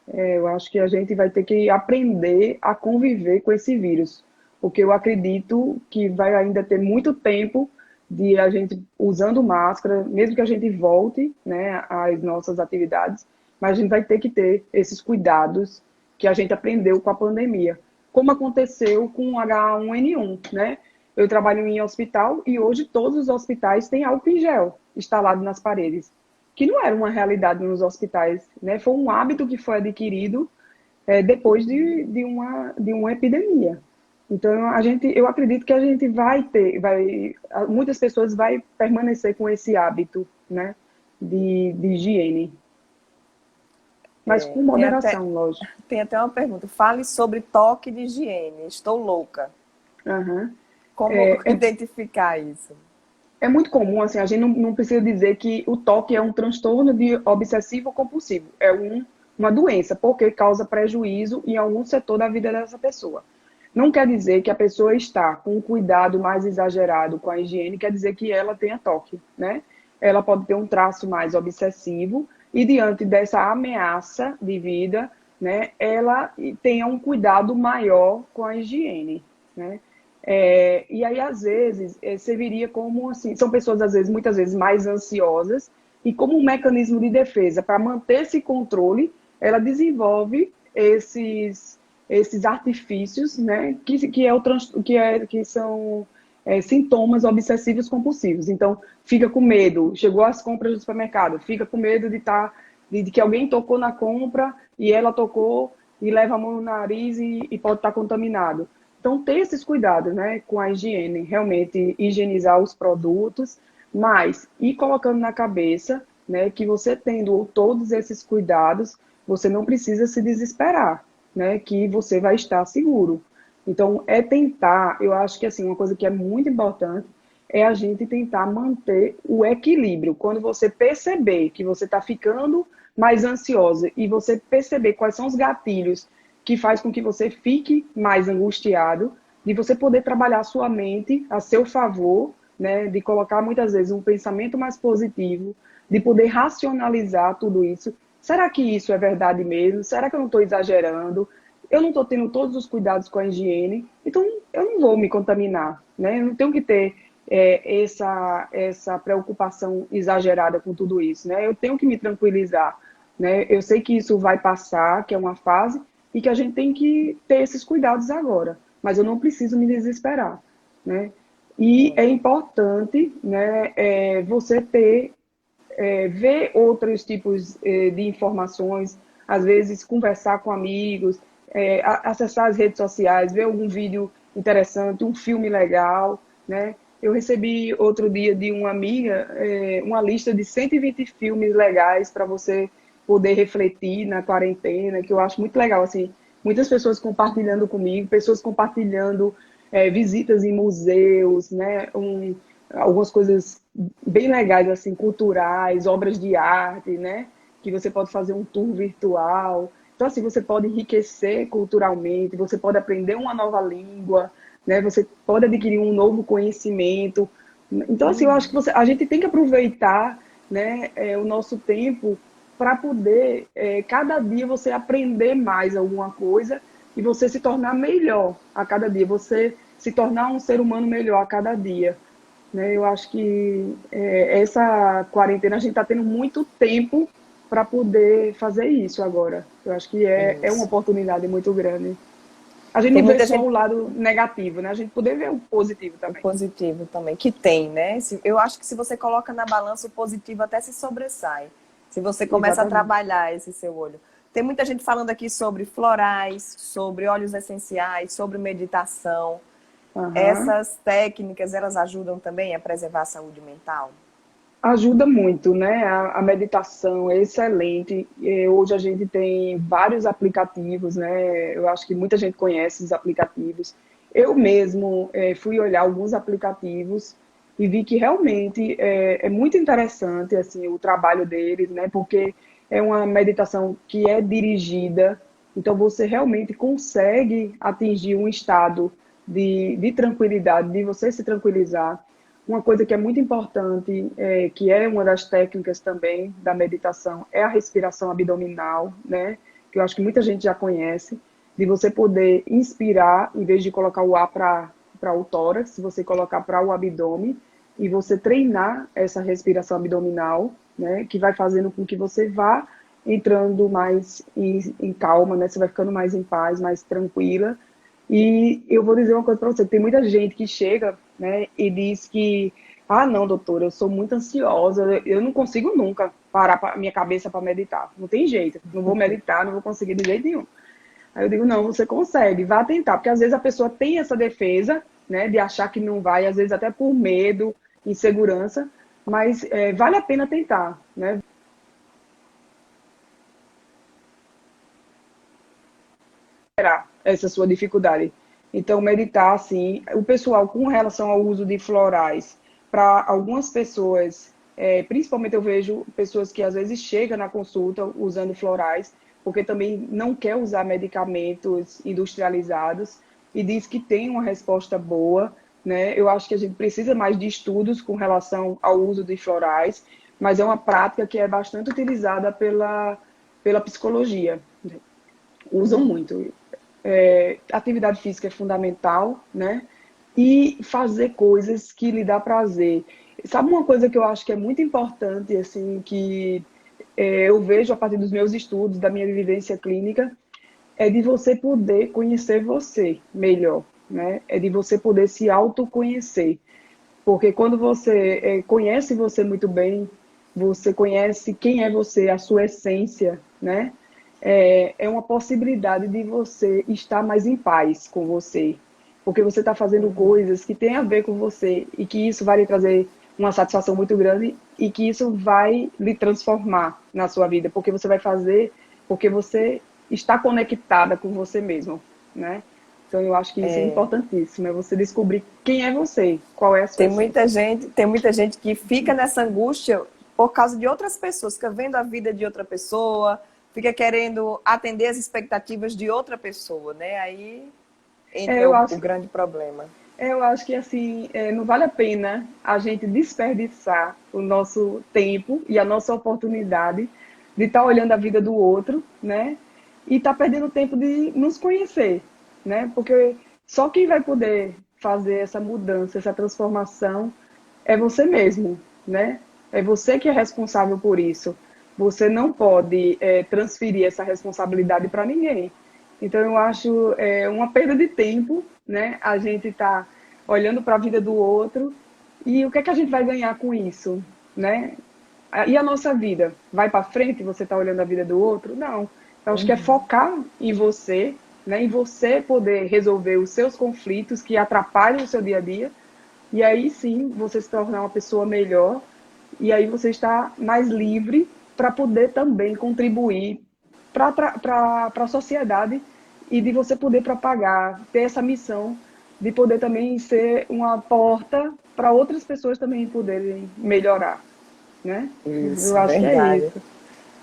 Eu acho que a gente vai ter que aprender a conviver com esse vírus, porque eu acredito que vai ainda ter muito tempo de a gente usando máscara, mesmo que a gente volte, né, às nossas atividades, mas a gente vai ter que ter esses cuidados que a gente aprendeu com a pandemia, como aconteceu com o H1N1, né? Eu trabalho em hospital e hoje todos os hospitais têm álcool em gel instalado nas paredes, que não era uma realidade nos hospitais, né? Foi um hábito que foi adquirido depois de uma epidemia. Então, eu acredito que a gente muitas pessoas vai permanecer com esse hábito, né, de higiene, mas É, com moderação, lógico. tem até uma pergunta. Fale sobre toque de higiene. Estou louca. Uhum. Como identificar isso? É muito comum, assim, a gente não precisa dizer que o toque é um transtorno de obsessivo compulsivo. Uma doença, porque causa prejuízo em algum setor da vida dessa pessoa. Não quer dizer que a pessoa está com um cuidado mais exagerado com a higiene, quer dizer que ela tenha toque, né? Ela pode ter um traço mais obsessivo e diante dessa ameaça de vida, né, ela tenha um cuidado maior com a higiene, né? E aí, às vezes, serviria como assim, são pessoas, às vezes, muitas vezes, mais ansiosas, e como um mecanismo de defesa, para manter esse controle, ela desenvolve esses artifícios, né, que são sintomas obsessivos compulsivos. Então, fica com medo, chegou às compras do supermercado, fica com medo de que alguém tocou na compra e ela tocou e leva a mão no nariz e pode estar contaminado. Então, ter esses cuidados, né, com a higiene, realmente higienizar os produtos, mas ir colocando na cabeça, né, que você tendo todos esses cuidados, você não precisa se desesperar, né, que você vai estar seguro. Então, é tentar, eu acho que assim, uma coisa que é muito importante é a gente tentar manter o equilíbrio. Quando você perceber que você está ficando mais ansiosa e você perceber quais são os gatilhos que faz com que você fique mais angustiado, de você poder trabalhar a sua mente a seu favor, né, de colocar muitas vezes um pensamento mais positivo, de poder racionalizar tudo isso. Será que isso é verdade mesmo? Será que eu não estou exagerando? Eu não estou tendo todos os cuidados com a higiene, então eu não vou me contaminar, né? Eu não tenho que ter essa preocupação exagerada com tudo isso, né? Eu tenho que me tranquilizar, né? Eu sei que isso vai passar, que é uma fase, e que a gente tem que ter esses cuidados agora, mas eu não preciso me desesperar, né? E é importante, né, você ver outros tipos de informações, às vezes conversar com amigos, acessar as redes sociais, ver algum vídeo interessante, um filme legal, né? Eu recebi outro dia de uma amiga uma lista de 120 filmes legais para você poder refletir na quarentena, que eu acho muito legal, assim, muitas pessoas compartilhando comigo, pessoas compartilhando visitas em museus, né, algumas coisas bem legais, assim, culturais, obras de arte, né, que você pode fazer um tour virtual. Então, assim, você pode enriquecer culturalmente, você pode aprender uma nova língua, né, você pode adquirir um novo conhecimento. Então, assim, eu acho que a gente tem que aproveitar, né, o nosso tempo para poder, cada dia, você aprender mais alguma coisa e você se tornar melhor a cada dia, você se tornar um ser humano melhor a cada dia. Né? Eu acho que essa quarentena a gente está tendo muito tempo para poder fazer isso agora. Eu acho que é uma Isso. oportunidade muito grande. A gente Tem não vê muita só gente, o lado negativo, né? A gente poder ver o positivo o também. positivo também, que tem, né? Eu acho que se você coloca na balança o positivo, até se sobressai. Se você começa a Exatamente. trabalhar esse seu olho. Tem muita gente falando aqui sobre florais, sobre óleos essenciais, sobre meditação. Aham. Essas técnicas, elas ajudam também a preservar a saúde mental? Ajuda muito, né? A meditação é excelente. Hoje a gente tem vários aplicativos, né? Eu acho que muita gente conhece os aplicativos. Eu mesmo fui olhar alguns aplicativos e vi que realmente é muito interessante assim o trabalho deles, né? Porque é uma meditação que é dirigida, então você realmente consegue atingir um estado de tranquilidade, de você se tranquilizar. Uma coisa que é muito importante, que é uma das técnicas também da meditação, é a respiração abdominal, né? Que eu acho que muita gente já conhece, de você poder inspirar, em vez de colocar o ar para o tórax, você colocar para o abdômen, e você treinar essa respiração abdominal, né? Que vai fazendo com que você vá entrando mais em calma, né? Você vai ficando mais em paz, mais tranquila, e eu vou dizer uma coisa para você, tem muita gente que chega, né, e diz que, ah, não, doutora, eu sou muito ansiosa, eu não consigo nunca parar minha cabeça para meditar. Não tem jeito, não vou meditar, não vou conseguir de jeito nenhum. Aí eu digo, não, você consegue, vá tentar, porque às vezes a pessoa tem essa defesa, né, de achar que não vai, às vezes até por medo, insegurança, mas vale a pena tentar, né? Essa sua dificuldade. Então, meditar, assim, o pessoal, com relação ao uso de florais, para algumas pessoas, principalmente eu vejo pessoas que às vezes chegam na consulta usando florais, porque também não quer usar medicamentos industrializados e diz que tem uma resposta boa, né? Eu acho que a gente precisa mais de estudos com relação ao uso de florais, mas é uma prática que é bastante utilizada pela psicologia. Usam muito. Atividade física é fundamental, né? E fazer coisas que lhe dá prazer. Sabe uma coisa que eu acho que é muito importante, assim, que eu vejo a partir dos meus estudos, da minha vivência clínica, é de você poder conhecer você melhor, né? É de você poder se autoconhecer. Porque quando você conhece você muito bem, você conhece quem é você, a sua essência, né? É uma possibilidade de você estar mais em paz com você. Porque você está fazendo coisas que têm a ver com você e que isso vai lhe trazer uma satisfação muito grande e que isso vai lhe transformar na sua vida. Porque você vai fazer, porque você está conectada com você mesmo, né? Então eu acho que isso é importantíssimo, é você descobrir quem é você, qual é a sua essência. Tem muita gente que fica nessa angústia por causa de outras pessoas, fica vendo a vida de outra pessoa, fica querendo atender as expectativas de outra pessoa, né? Aí É, entra eu o acho, grande problema. eu acho que assim, não vale a pena a gente desperdiçar o nosso tempo e a nossa oportunidade de estar olhando a vida do outro, né? E estar perdendo tempo de nos conhecer, né? Porque só quem vai poder fazer essa mudança, essa transformação é você mesmo, né? É você que é responsável por isso. Você não pode transferir essa responsabilidade para ninguém. Então, eu acho uma perda de tempo, né? A gente está olhando para a vida do outro e o que é que a gente vai ganhar com isso, né? E a nossa vida? Vai para frente você está olhando a vida do outro? Não. Eu acho que é focar em você, né? Em você poder resolver os seus conflitos que atrapalham o seu dia a dia e aí sim você se tornar uma pessoa melhor e aí você está mais livre para poder também contribuir para a sociedade e de você poder propagar, ter essa missão de poder também ser uma porta para outras pessoas também poderem melhorar, né? Eu Isso, acho que é verdade. isso.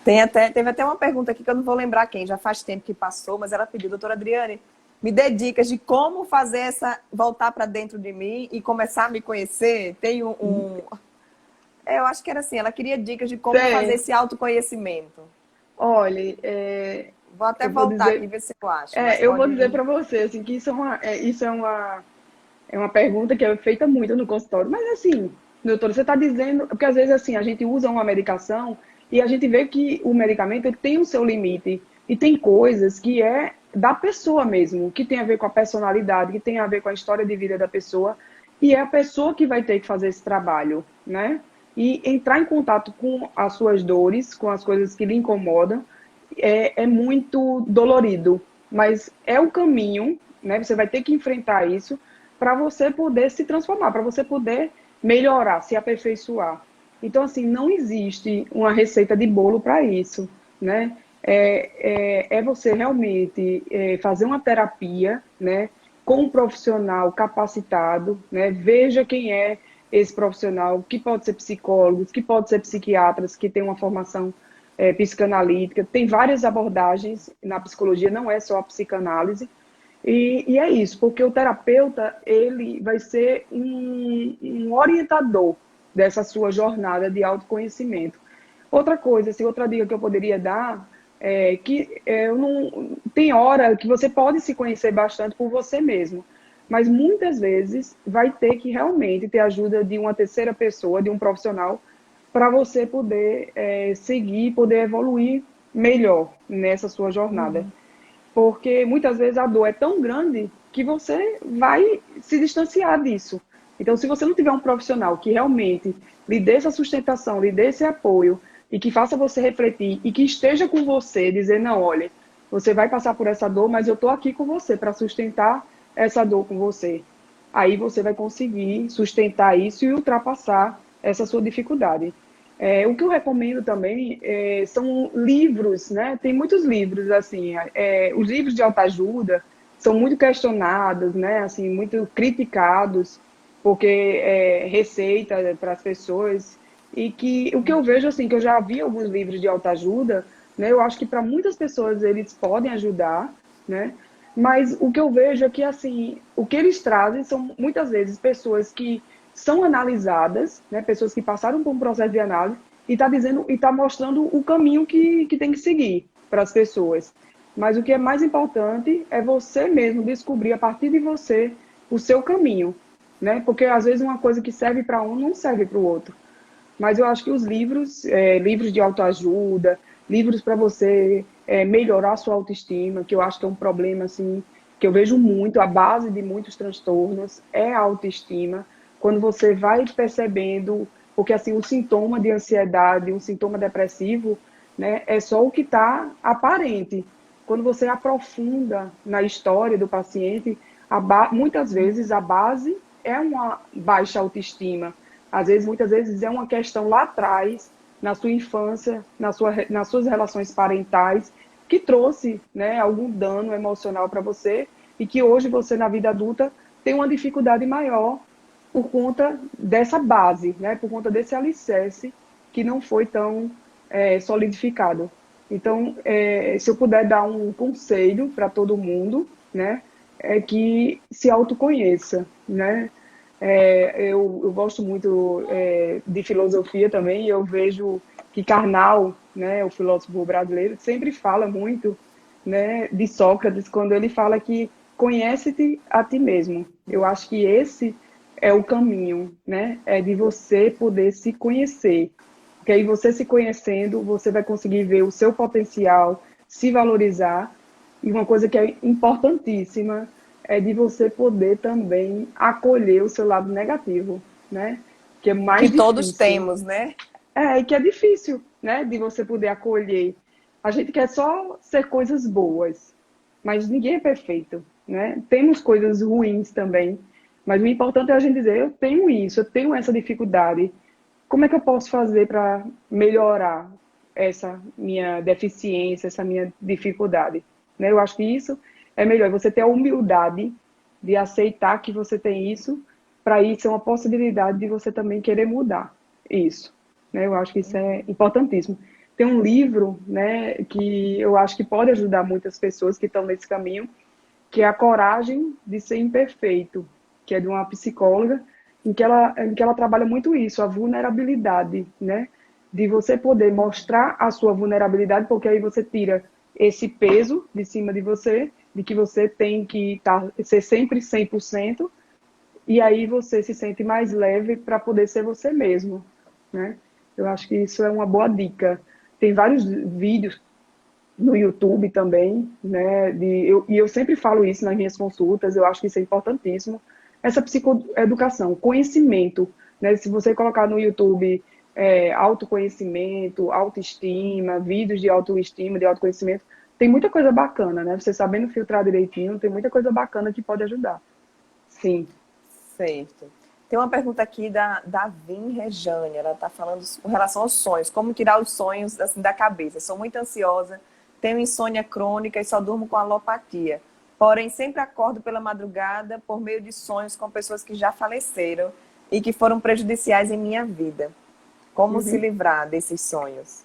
Teve até uma pergunta aqui que eu não vou lembrar quem, já faz tempo que passou, mas ela pediu, doutora Adriane, me dê dicas de como fazer voltar para dentro de mim e começar a me conhecer. Tem eu acho que era assim, ela queria dicas de como fazer Tem, esse autoconhecimento. olha, Vou até eu vou voltar aqui e dizer, ver se eu acho, mas eu vou pode dizer ir. para você assim, que é uma pergunta que é feita muito no consultório. Mas assim, doutora, você está dizendo, porque às vezes assim, a gente usa uma medicação e a gente vê que o medicamento ele tem o seu limite e tem coisas que é da pessoa mesmo, que tem a ver com a personalidade, que tem a ver com a história de vida da pessoa, e é a pessoa que vai ter que fazer esse trabalho, né? E entrar em contato com as suas dores, com as coisas que lhe incomodam, é muito dolorido, mas é o caminho, né? Você vai ter que enfrentar isso para você poder se transformar, para você poder melhorar, se aperfeiçoar. Então, assim, não existe uma receita de bolo para isso, né? É você realmente fazer uma terapia, né? Com um profissional capacitado, né? Veja quem é esse profissional, que pode ser psicólogos, que pode ser psiquiatras, que tem uma formação psicanalítica. Tem várias abordagens na psicologia, não é só a psicanálise. E é isso, porque o terapeuta ele vai ser um orientador dessa sua jornada de autoconhecimento. Outra coisa, assim, outra dica que eu poderia dar é que eu não tem hora que você pode se conhecer bastante por você mesmo, mas muitas vezes vai ter que realmente ter a ajuda de uma terceira pessoa, de um profissional, para você poder seguir, poder evoluir melhor nessa sua jornada. Porque muitas vezes a dor é tão grande que você vai se distanciar disso. Então, se você não tiver um profissional que realmente lhe dê essa sustentação, lhe dê esse apoio e que faça você refletir e que esteja com você, dizer, não, olha, você vai passar por essa dor, mas eu estou aqui com você para sustentar essa dor com você. Aí você vai conseguir sustentar isso e ultrapassar essa sua dificuldade. O que eu recomendo também são livros, né? Tem muitos livros, assim, os livros de autoajuda são muito questionados, né? Assim, muito criticados, porque é receita para as pessoas. E que o que eu vejo, assim, que eu já vi alguns livros de autoajuda, né? Eu acho que para muitas pessoas eles podem ajudar, né? Mas o que eu vejo é que, assim, o que eles trazem são muitas vezes pessoas que são analisadas, né, pessoas que passaram por um processo de análise e está dizendo e está mostrando o caminho que tem que seguir para as pessoas. Mas o que é mais importante é você mesmo descobrir a partir de você o seu caminho, né? Porque às vezes uma coisa que serve para um não serve para o outro. Mas eu acho que os livros, livros de autoajuda, livros para você melhorar a sua autoestima, que eu acho que é um problema assim que eu vejo muito, a base de muitos transtornos é a autoestima. Quando você vai percebendo, porque assim o sintoma de ansiedade, um sintoma depressivo, né, é só o que está aparente. Quando você aprofunda na história do paciente, muitas vezes a base é uma baixa autoestima. Às vezes, muitas vezes é uma questão lá atrás, na sua infância, nas suas relações parentais, que trouxe, né, algum dano emocional para você e que hoje você, na vida adulta, tem uma dificuldade maior por conta dessa base, né, por conta desse alicerce que não foi tão solidificado. Então, se eu puder dar um conselho para todo mundo, né, é que se autoconheça, né? Eu gosto muito de filosofia também, e eu vejo que Karnal, né, o filósofo brasileiro, sempre fala muito, né, de Sócrates, quando ele fala que conhece-te a ti mesmo. Eu acho que esse é o caminho, né? É de você poder se conhecer. Porque aí você se conhecendo, você vai conseguir ver o seu potencial, se valorizar. E uma coisa que é importantíssima é de você poder também acolher o seu lado negativo, né? Que é Que mais todos difícil. temos, né? E que é difícil, né? De você poder acolher. A gente quer só ser coisas boas, mas ninguém é perfeito, né? Temos coisas ruins também, mas o importante é a gente dizer, eu tenho isso, eu tenho essa dificuldade. Como é que eu posso fazer para melhorar? essa minha deficiência, essa minha dificuldade, né? Eu acho que isso é melhor, você ter a humildade de aceitar que você tem isso, para isso é uma possibilidade de você também querer mudar isso, né? Eu acho que isso é importantíssimo. Tem um livro, né, que eu acho que pode ajudar muitas pessoas que estão nesse caminho, que é A Coragem de Ser Imperfeito, que é de uma psicóloga, em que ela trabalha muito isso, a vulnerabilidade, né? De você poder mostrar a sua vulnerabilidade, porque aí você tira esse peso de cima de você, de que você tem que ser sempre 100%, e aí você se sente mais leve para poder ser você mesmo, né? Eu acho que isso é uma boa dica. Tem vários vídeos no YouTube também, né? E eu sempre falo isso nas minhas consultas, eu acho que isso é importantíssimo. Essa psicoeducação, conhecimento, né? Se você colocar no YouTube autoconhecimento, autoestima, vídeos de autoestima, de autoconhecimento, tem muita coisa bacana, né? Você sabendo filtrar direitinho, tem muita coisa bacana que pode ajudar. Sim. Certo. Tem uma pergunta aqui da Vin Rejane, ela está falando com relação aos sonhos, como tirar os sonhos assim, da cabeça. Sou muito ansiosa, tenho insônia crônica e só durmo com alopatia. Porém, sempre acordo pela madrugada por meio de sonhos com pessoas que já faleceram e que foram prejudiciais em minha vida. Como se Uhum. livrar desses sonhos?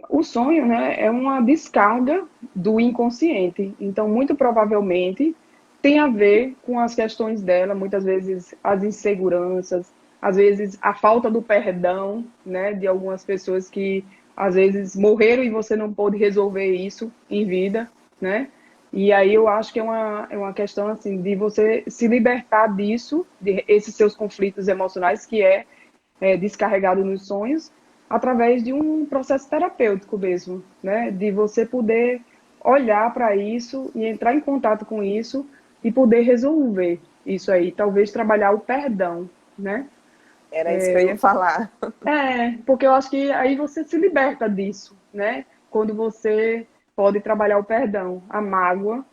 O sonho, né, é uma descarga do inconsciente. Então, muito provavelmente, tem a ver com as questões dela, muitas vezes as inseguranças, às vezes a falta do perdão, né, de algumas pessoas que às vezes morreram e você não pôde resolver isso em vida, né? E aí eu acho que é uma questão assim de você se libertar disso, de esses seus conflitos emocionais que é descarregado nos sonhos, através de um processo terapêutico mesmo, né? De você poder olhar para isso e entrar em contato com isso e poder resolver isso aí. Talvez trabalhar o perdão, né? Era isso que eu ia falar. Porque eu acho que aí você se liberta disso, né? Quando você pode trabalhar o perdão, a mágoa,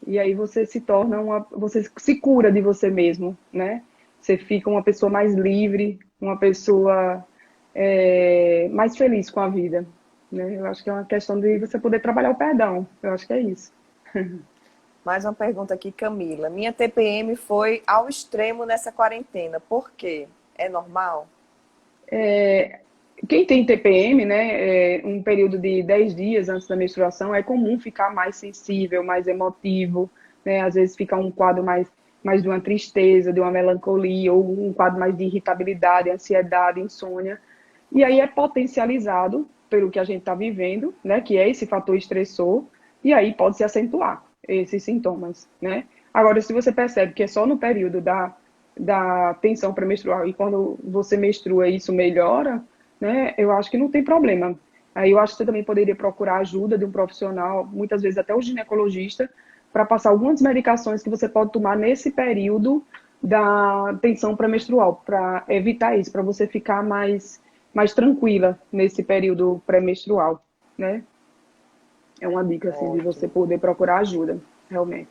e aí você se torna você se cura de você mesmo, né? Você fica uma pessoa mais livre, uma pessoa mais feliz com a vida, né? Eu acho que é uma questão de você poder trabalhar o perdão. Eu acho que é isso. Mais uma pergunta aqui, Camila. Minha TPM foi ao extremo nessa quarentena. Por quê? É normal? Quem tem TPM, né, um período de 10 dias antes da menstruação, é comum ficar mais sensível, mais emotivo, né? Às vezes fica um quadro mais de uma tristeza, de uma melancolia, ou um quadro mais de irritabilidade, ansiedade, insônia. E aí é potencializado pelo que a gente está vivendo, né, que é esse fator estressor, e aí pode se acentuar esses sintomas, né? Agora, se você percebe que é só no período da tensão pré-menstrual e quando você menstrua isso melhora, né, eu acho que não tem problema. Aí eu acho que você também poderia procurar ajuda de um profissional, muitas vezes até o ginecologista, para passar algumas medicações que você pode tomar nesse período da tensão pré-menstrual, para evitar isso, para você ficar mais tranquila nesse período pré-menstrual, né? É uma dica, assim, de você Ótimo. poder procurar ajuda, realmente.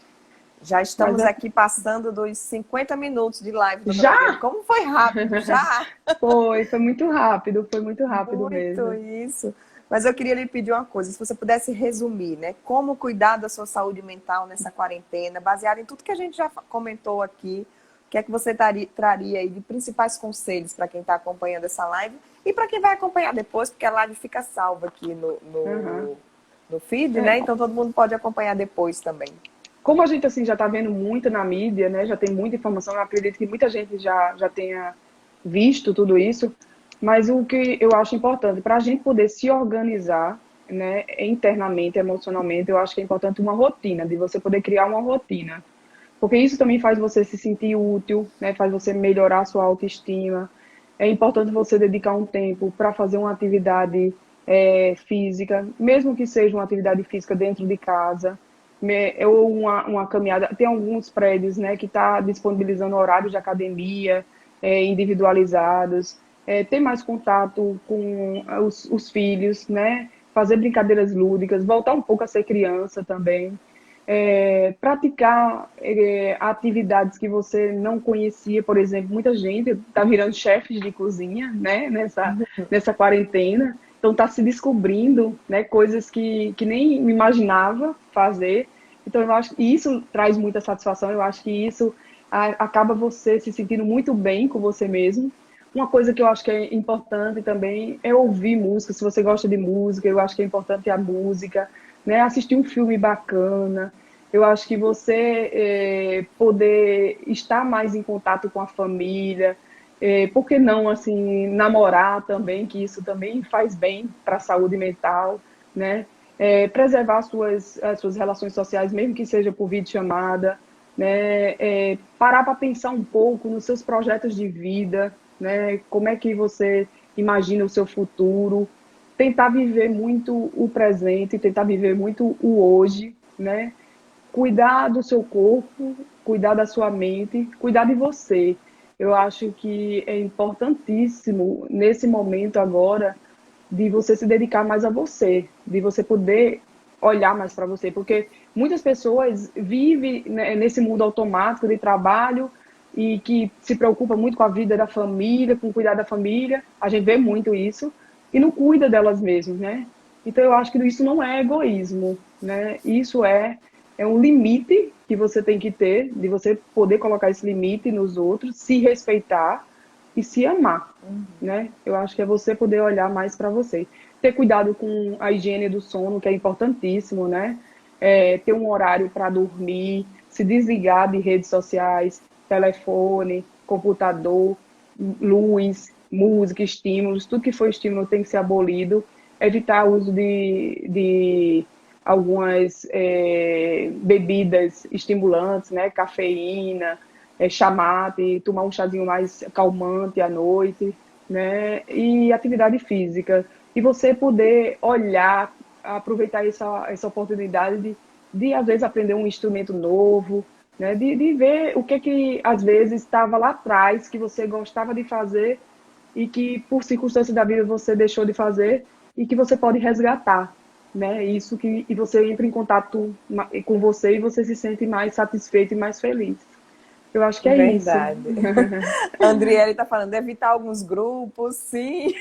Já Mas estamos aqui passando dos 50 minutos de live, doutora Adriane. já Como foi rápido, já! foi muito rápido Muito mesmo. isso. Mas eu queria lhe pedir uma coisa, se você pudesse resumir, né? Como cuidar da sua saúde mental nessa quarentena, baseado em tudo que a gente já comentou aqui. O que é que você traria aí de principais conselhos para quem está acompanhando essa live e para quem vai acompanhar depois, porque a live fica salva aqui no, Uhum. no, no feed, É, né? Então todo mundo pode acompanhar depois também. como a gente assim já está vendo muito na mídia, né? Já tem muita informação, eu acredito que muita gente já tenha visto tudo isso, mas o que eu acho importante para a gente poder se organizar, né, internamente, emocionalmente, eu acho que é importante uma rotina, de você poder criar uma rotina, porque isso também faz você se sentir útil, né? Faz você melhorar a sua autoestima. É importante você dedicar um tempo para fazer uma atividade física, mesmo que seja uma atividade física dentro de casa, ou uma caminhada. Tem alguns prédios, né, que está disponibilizando horários de academia individualizados, ter mais contato com os filhos, né, fazer brincadeiras lúdicas, voltar um pouco a ser criança também. Praticar atividades que você não conhecia, por exemplo, muita gente está virando chefes de cozinha, né, nessa quarentena, Então está se descobrindo, né, coisas que nem me imaginava fazer. Então eu acho que isso traz muita satisfação. Eu acho que isso acaba você se sentindo muito bem com você mesmo. Uma coisa que eu acho que é importante também é ouvir música. Se você gosta de música, eu acho que é importante a música, né? Assistir um filme bacana. Eu acho que você poder estar mais em contato com a família, por que não, assim, namorar também, que isso também faz bem para a saúde mental, né? Preservar as suas relações sociais, mesmo que seja por videochamada, né? Parar para pensar um pouco nos seus projetos de vida, né? Como é que você imagina o seu futuro, tentar viver muito o presente, tentar viver muito o hoje, né? Cuidar do seu corpo, cuidar da sua mente, cuidar de você. Eu acho que é importantíssimo nesse momento agora de você se dedicar mais a você, de você poder olhar mais para você, porque muitas pessoas vivem, né, nesse mundo automático de trabalho e que se preocupa muito com a vida da família, com cuidar da família, a gente vê muito isso, e não cuida delas mesmas, né? Então eu acho que isso não é egoísmo, né? Isso é um limite que você tem que ter, de você poder colocar esse limite nos outros, se respeitar e se amar, né? Eu acho que é você poder olhar mais para você. Ter cuidado com a higiene do sono, que é importantíssimo, né? Ter um horário para dormir, se desligar de redes sociais, telefone, computador, luz, música, estímulos, tudo que for estímulo tem que ser abolido. Evitar o uso de algumas bebidas estimulantes, né? Cafeína, chamate, tomar um chazinho mais calmante à noite, né? E atividade física. E você poder olhar, aproveitar essa oportunidade de, às vezes, aprender um instrumento novo, né? De ver o que às vezes, estava lá atrás, que você gostava de fazer e que, por circunstâncias da vida, você deixou de fazer e que você pode resgatar, né? Isso e você entra em contato com você e você se sente mais satisfeito e mais feliz. Eu acho que é isso. Verdade. A Andriele está falando, evitar alguns grupos, sim.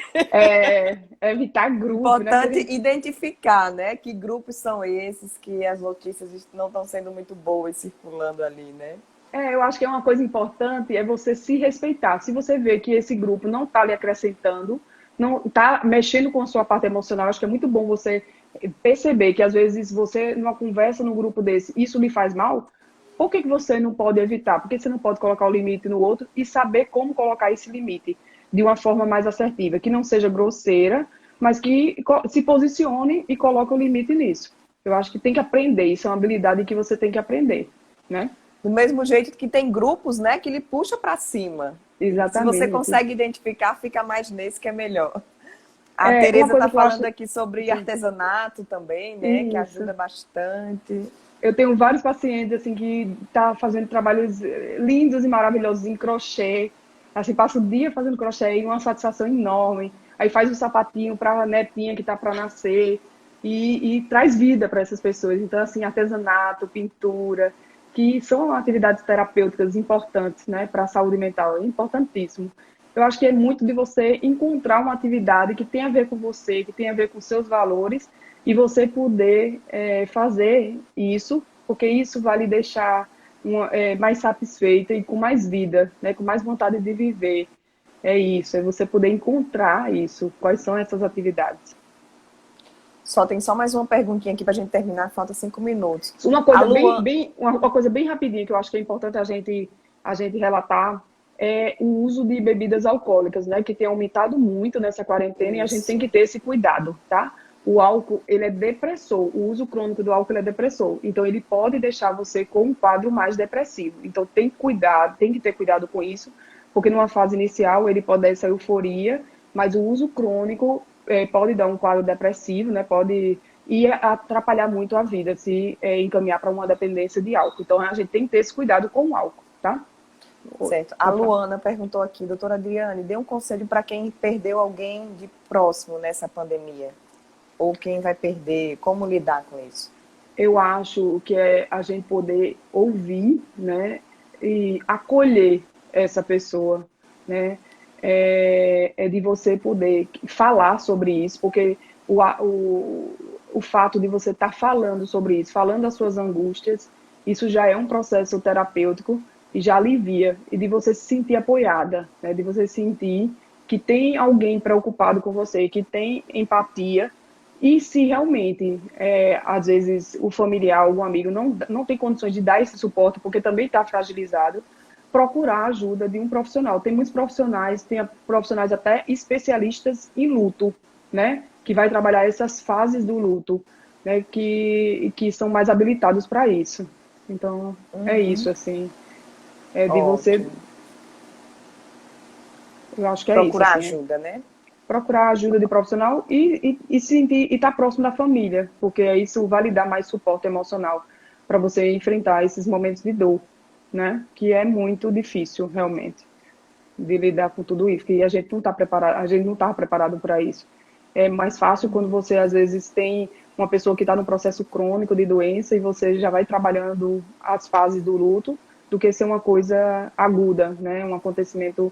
Evitar grupo, né? Importante identificar, né? Que grupos são esses que as notícias não estão sendo muito boas circulando ali, né? Eu acho que é uma coisa importante é você se respeitar. Se você vê que esse grupo não está lhe acrescentando, não está mexendo com a sua parte emocional, acho que é muito bom você perceber que às vezes você, numa conversa no grupo desse, isso lhe faz mal. Por que você não pode evitar? Por que você não pode colocar o limite no outro e saber como colocar esse limite de uma forma mais assertiva, que não seja grosseira, mas que se posicione e coloque o limite nisso. Eu acho que tem que aprender, isso é uma habilidade que você tem que aprender, né? Do mesmo jeito que tem grupos, né, que ele puxa para cima. Se você Exatamente. consegue identificar, fica mais nesse que é melhor. A Uma Tereza está coisa que eu falando acho. aqui sobre Sim, artesanato também, né, que isso. ajuda bastante. Eu tenho vários pacientes assim que tá fazendo trabalhos lindos e maravilhosos em crochê. Assim, passa o dia fazendo crochê e uma satisfação enorme. Aí faz um sapatinho para a netinha que está para nascer e traz vida para essas pessoas. Então, assim, artesanato, pintura, que são atividades terapêuticas importantes, né, para a saúde mental. É importantíssimo. Eu acho que é muito de você encontrar uma atividade que tem a ver com você, que tem a ver com seus valores e você poder fazer isso, porque isso vai lhe deixar mais satisfeita e com mais vida, né? Com mais vontade de viver. É isso, é você poder encontrar isso. Quais são essas atividades? Tem só mais uma perguntinha aqui para a gente terminar, falta 5 minutos. Uma A coisa Luan, uma coisa bem rapidinha que eu acho que é importante a gente relatar é o uso de bebidas alcoólicas, né? Que tem aumentado muito nessa quarentena e a gente tem isso. que ter esse cuidado, tá? O álcool, ele é depressor. O uso crônico do álcool é depressor. Então, ele pode deixar você com um quadro mais depressivo. Então, tem que cuidar, tem que ter cuidado com isso, porque numa fase inicial ele pode dar essa euforia, mas o uso crônico pode dar um quadro depressivo, né? Pode e atrapalhar muito a vida se encaminhar para uma dependência de álcool. Então, a gente tem que ter esse cuidado com o álcool, tá? Certo. A Luana perguntou aqui, doutora Adriane, dê um conselho para quem perdeu alguém de próximo nessa pandemia. Ou quem vai perder, como lidar com isso? Eu acho que é a gente poder ouvir, né? E acolher essa pessoa, né? é de você poder falar sobre isso, porque o fato de você estar falando sobre isso, falando das suas angústias, isso já é um processo terapêutico e já alivia, e de você se sentir apoiada, né? De você sentir que tem alguém preocupado com você, que tem empatia, e se realmente, às vezes, o familiar, algum amigo não tem condições de dar esse suporte, porque também está fragilizado, procurar a ajuda de um profissional. Tem muitos profissionais, tem profissionais até especialistas em luto, né? Que vai trabalhar essas fases do luto, né? Que são mais habilitados para isso. Então, é Uhum. isso, assim. É de você, Ótimo. eu acho que é isso, Procurar assim. ajuda, né? Procurar ajuda de profissional e sentir e estar próximo da família, porque isso vai lhe dar mais suporte emocional para você enfrentar esses momentos de dor, né? Que é muito difícil, realmente, de lidar com tudo isso, que a gente não está preparado, a gente não está preparado para isso. É mais fácil quando você às vezes tem uma pessoa que está no processo crônico de doença e você já vai trabalhando as fases do luto, do que ser uma coisa aguda, né? Um acontecimento,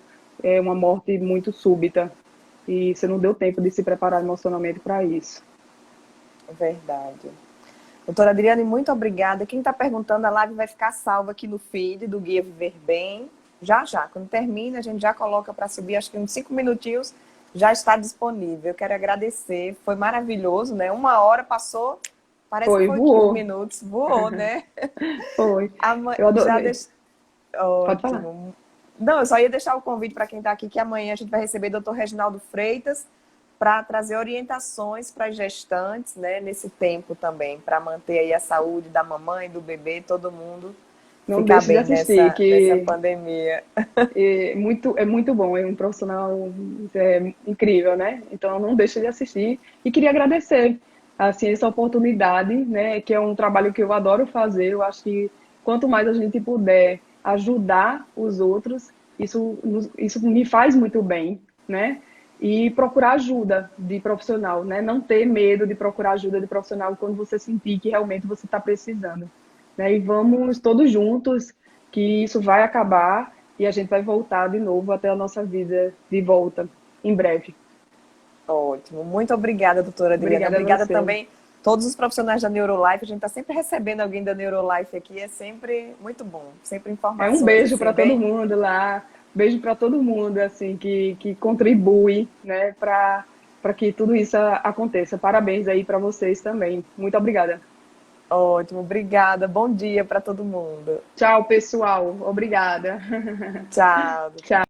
uma morte muito súbita e você não deu tempo de se preparar emocionalmente para isso. Verdade. Doutora Adriane, muito obrigada. Quem está perguntando, a live vai ficar salva aqui no feed do Guia Viver Bem. Já, já. Quando termina, a gente já coloca para subir, acho que uns 5 minutinhos já está disponível. Eu quero agradecer. Foi maravilhoso, né? 1 hora passou, parece que Foi, foi 15 voou. minutos. Voou, né? Foi. Eu Já adorei. deixo. Pode falar. Ótimo. Não, eu só ia deixar o convite para quem está aqui, que amanhã a gente vai receber o doutor Reginaldo Freitas para trazer orientações para as gestantes, né, nesse tempo também, para manter aí a saúde da mamãe, do bebê, todo mundo Não ficar deixe de bem assistir, nessa que pandemia. é muito bom, é um profissional incrível, né? Então não deixe de assistir. E queria agradecer assim, essa oportunidade, né? Que é um trabalho que eu adoro fazer. Eu acho que quanto mais a gente puder ajudar os outros, isso me faz muito bem, né? E procurar ajuda de profissional, né? Não ter medo de procurar ajuda de profissional quando você sentir que realmente você está precisando, né? E vamos todos juntos, que isso vai acabar e a gente vai voltar de novo até a nossa vida de volta em breve. Ótimo. Muito obrigada, doutora Adriana. Obrigada a Obrigada você. também todos os profissionais da Neurolife. A gente está sempre recebendo alguém da Neurolife aqui. É sempre muito bom. Sempre Um informações beijo assim, para todo bem. mundo lá, beijo para todo mundo assim que contribui, né, para que tudo isso aconteça. Parabéns aí para vocês também. Muito obrigada. Ótimo. Obrigada. Bom dia para todo mundo. Tchau, pessoal. Obrigada. Tchau, doutora. Tchau.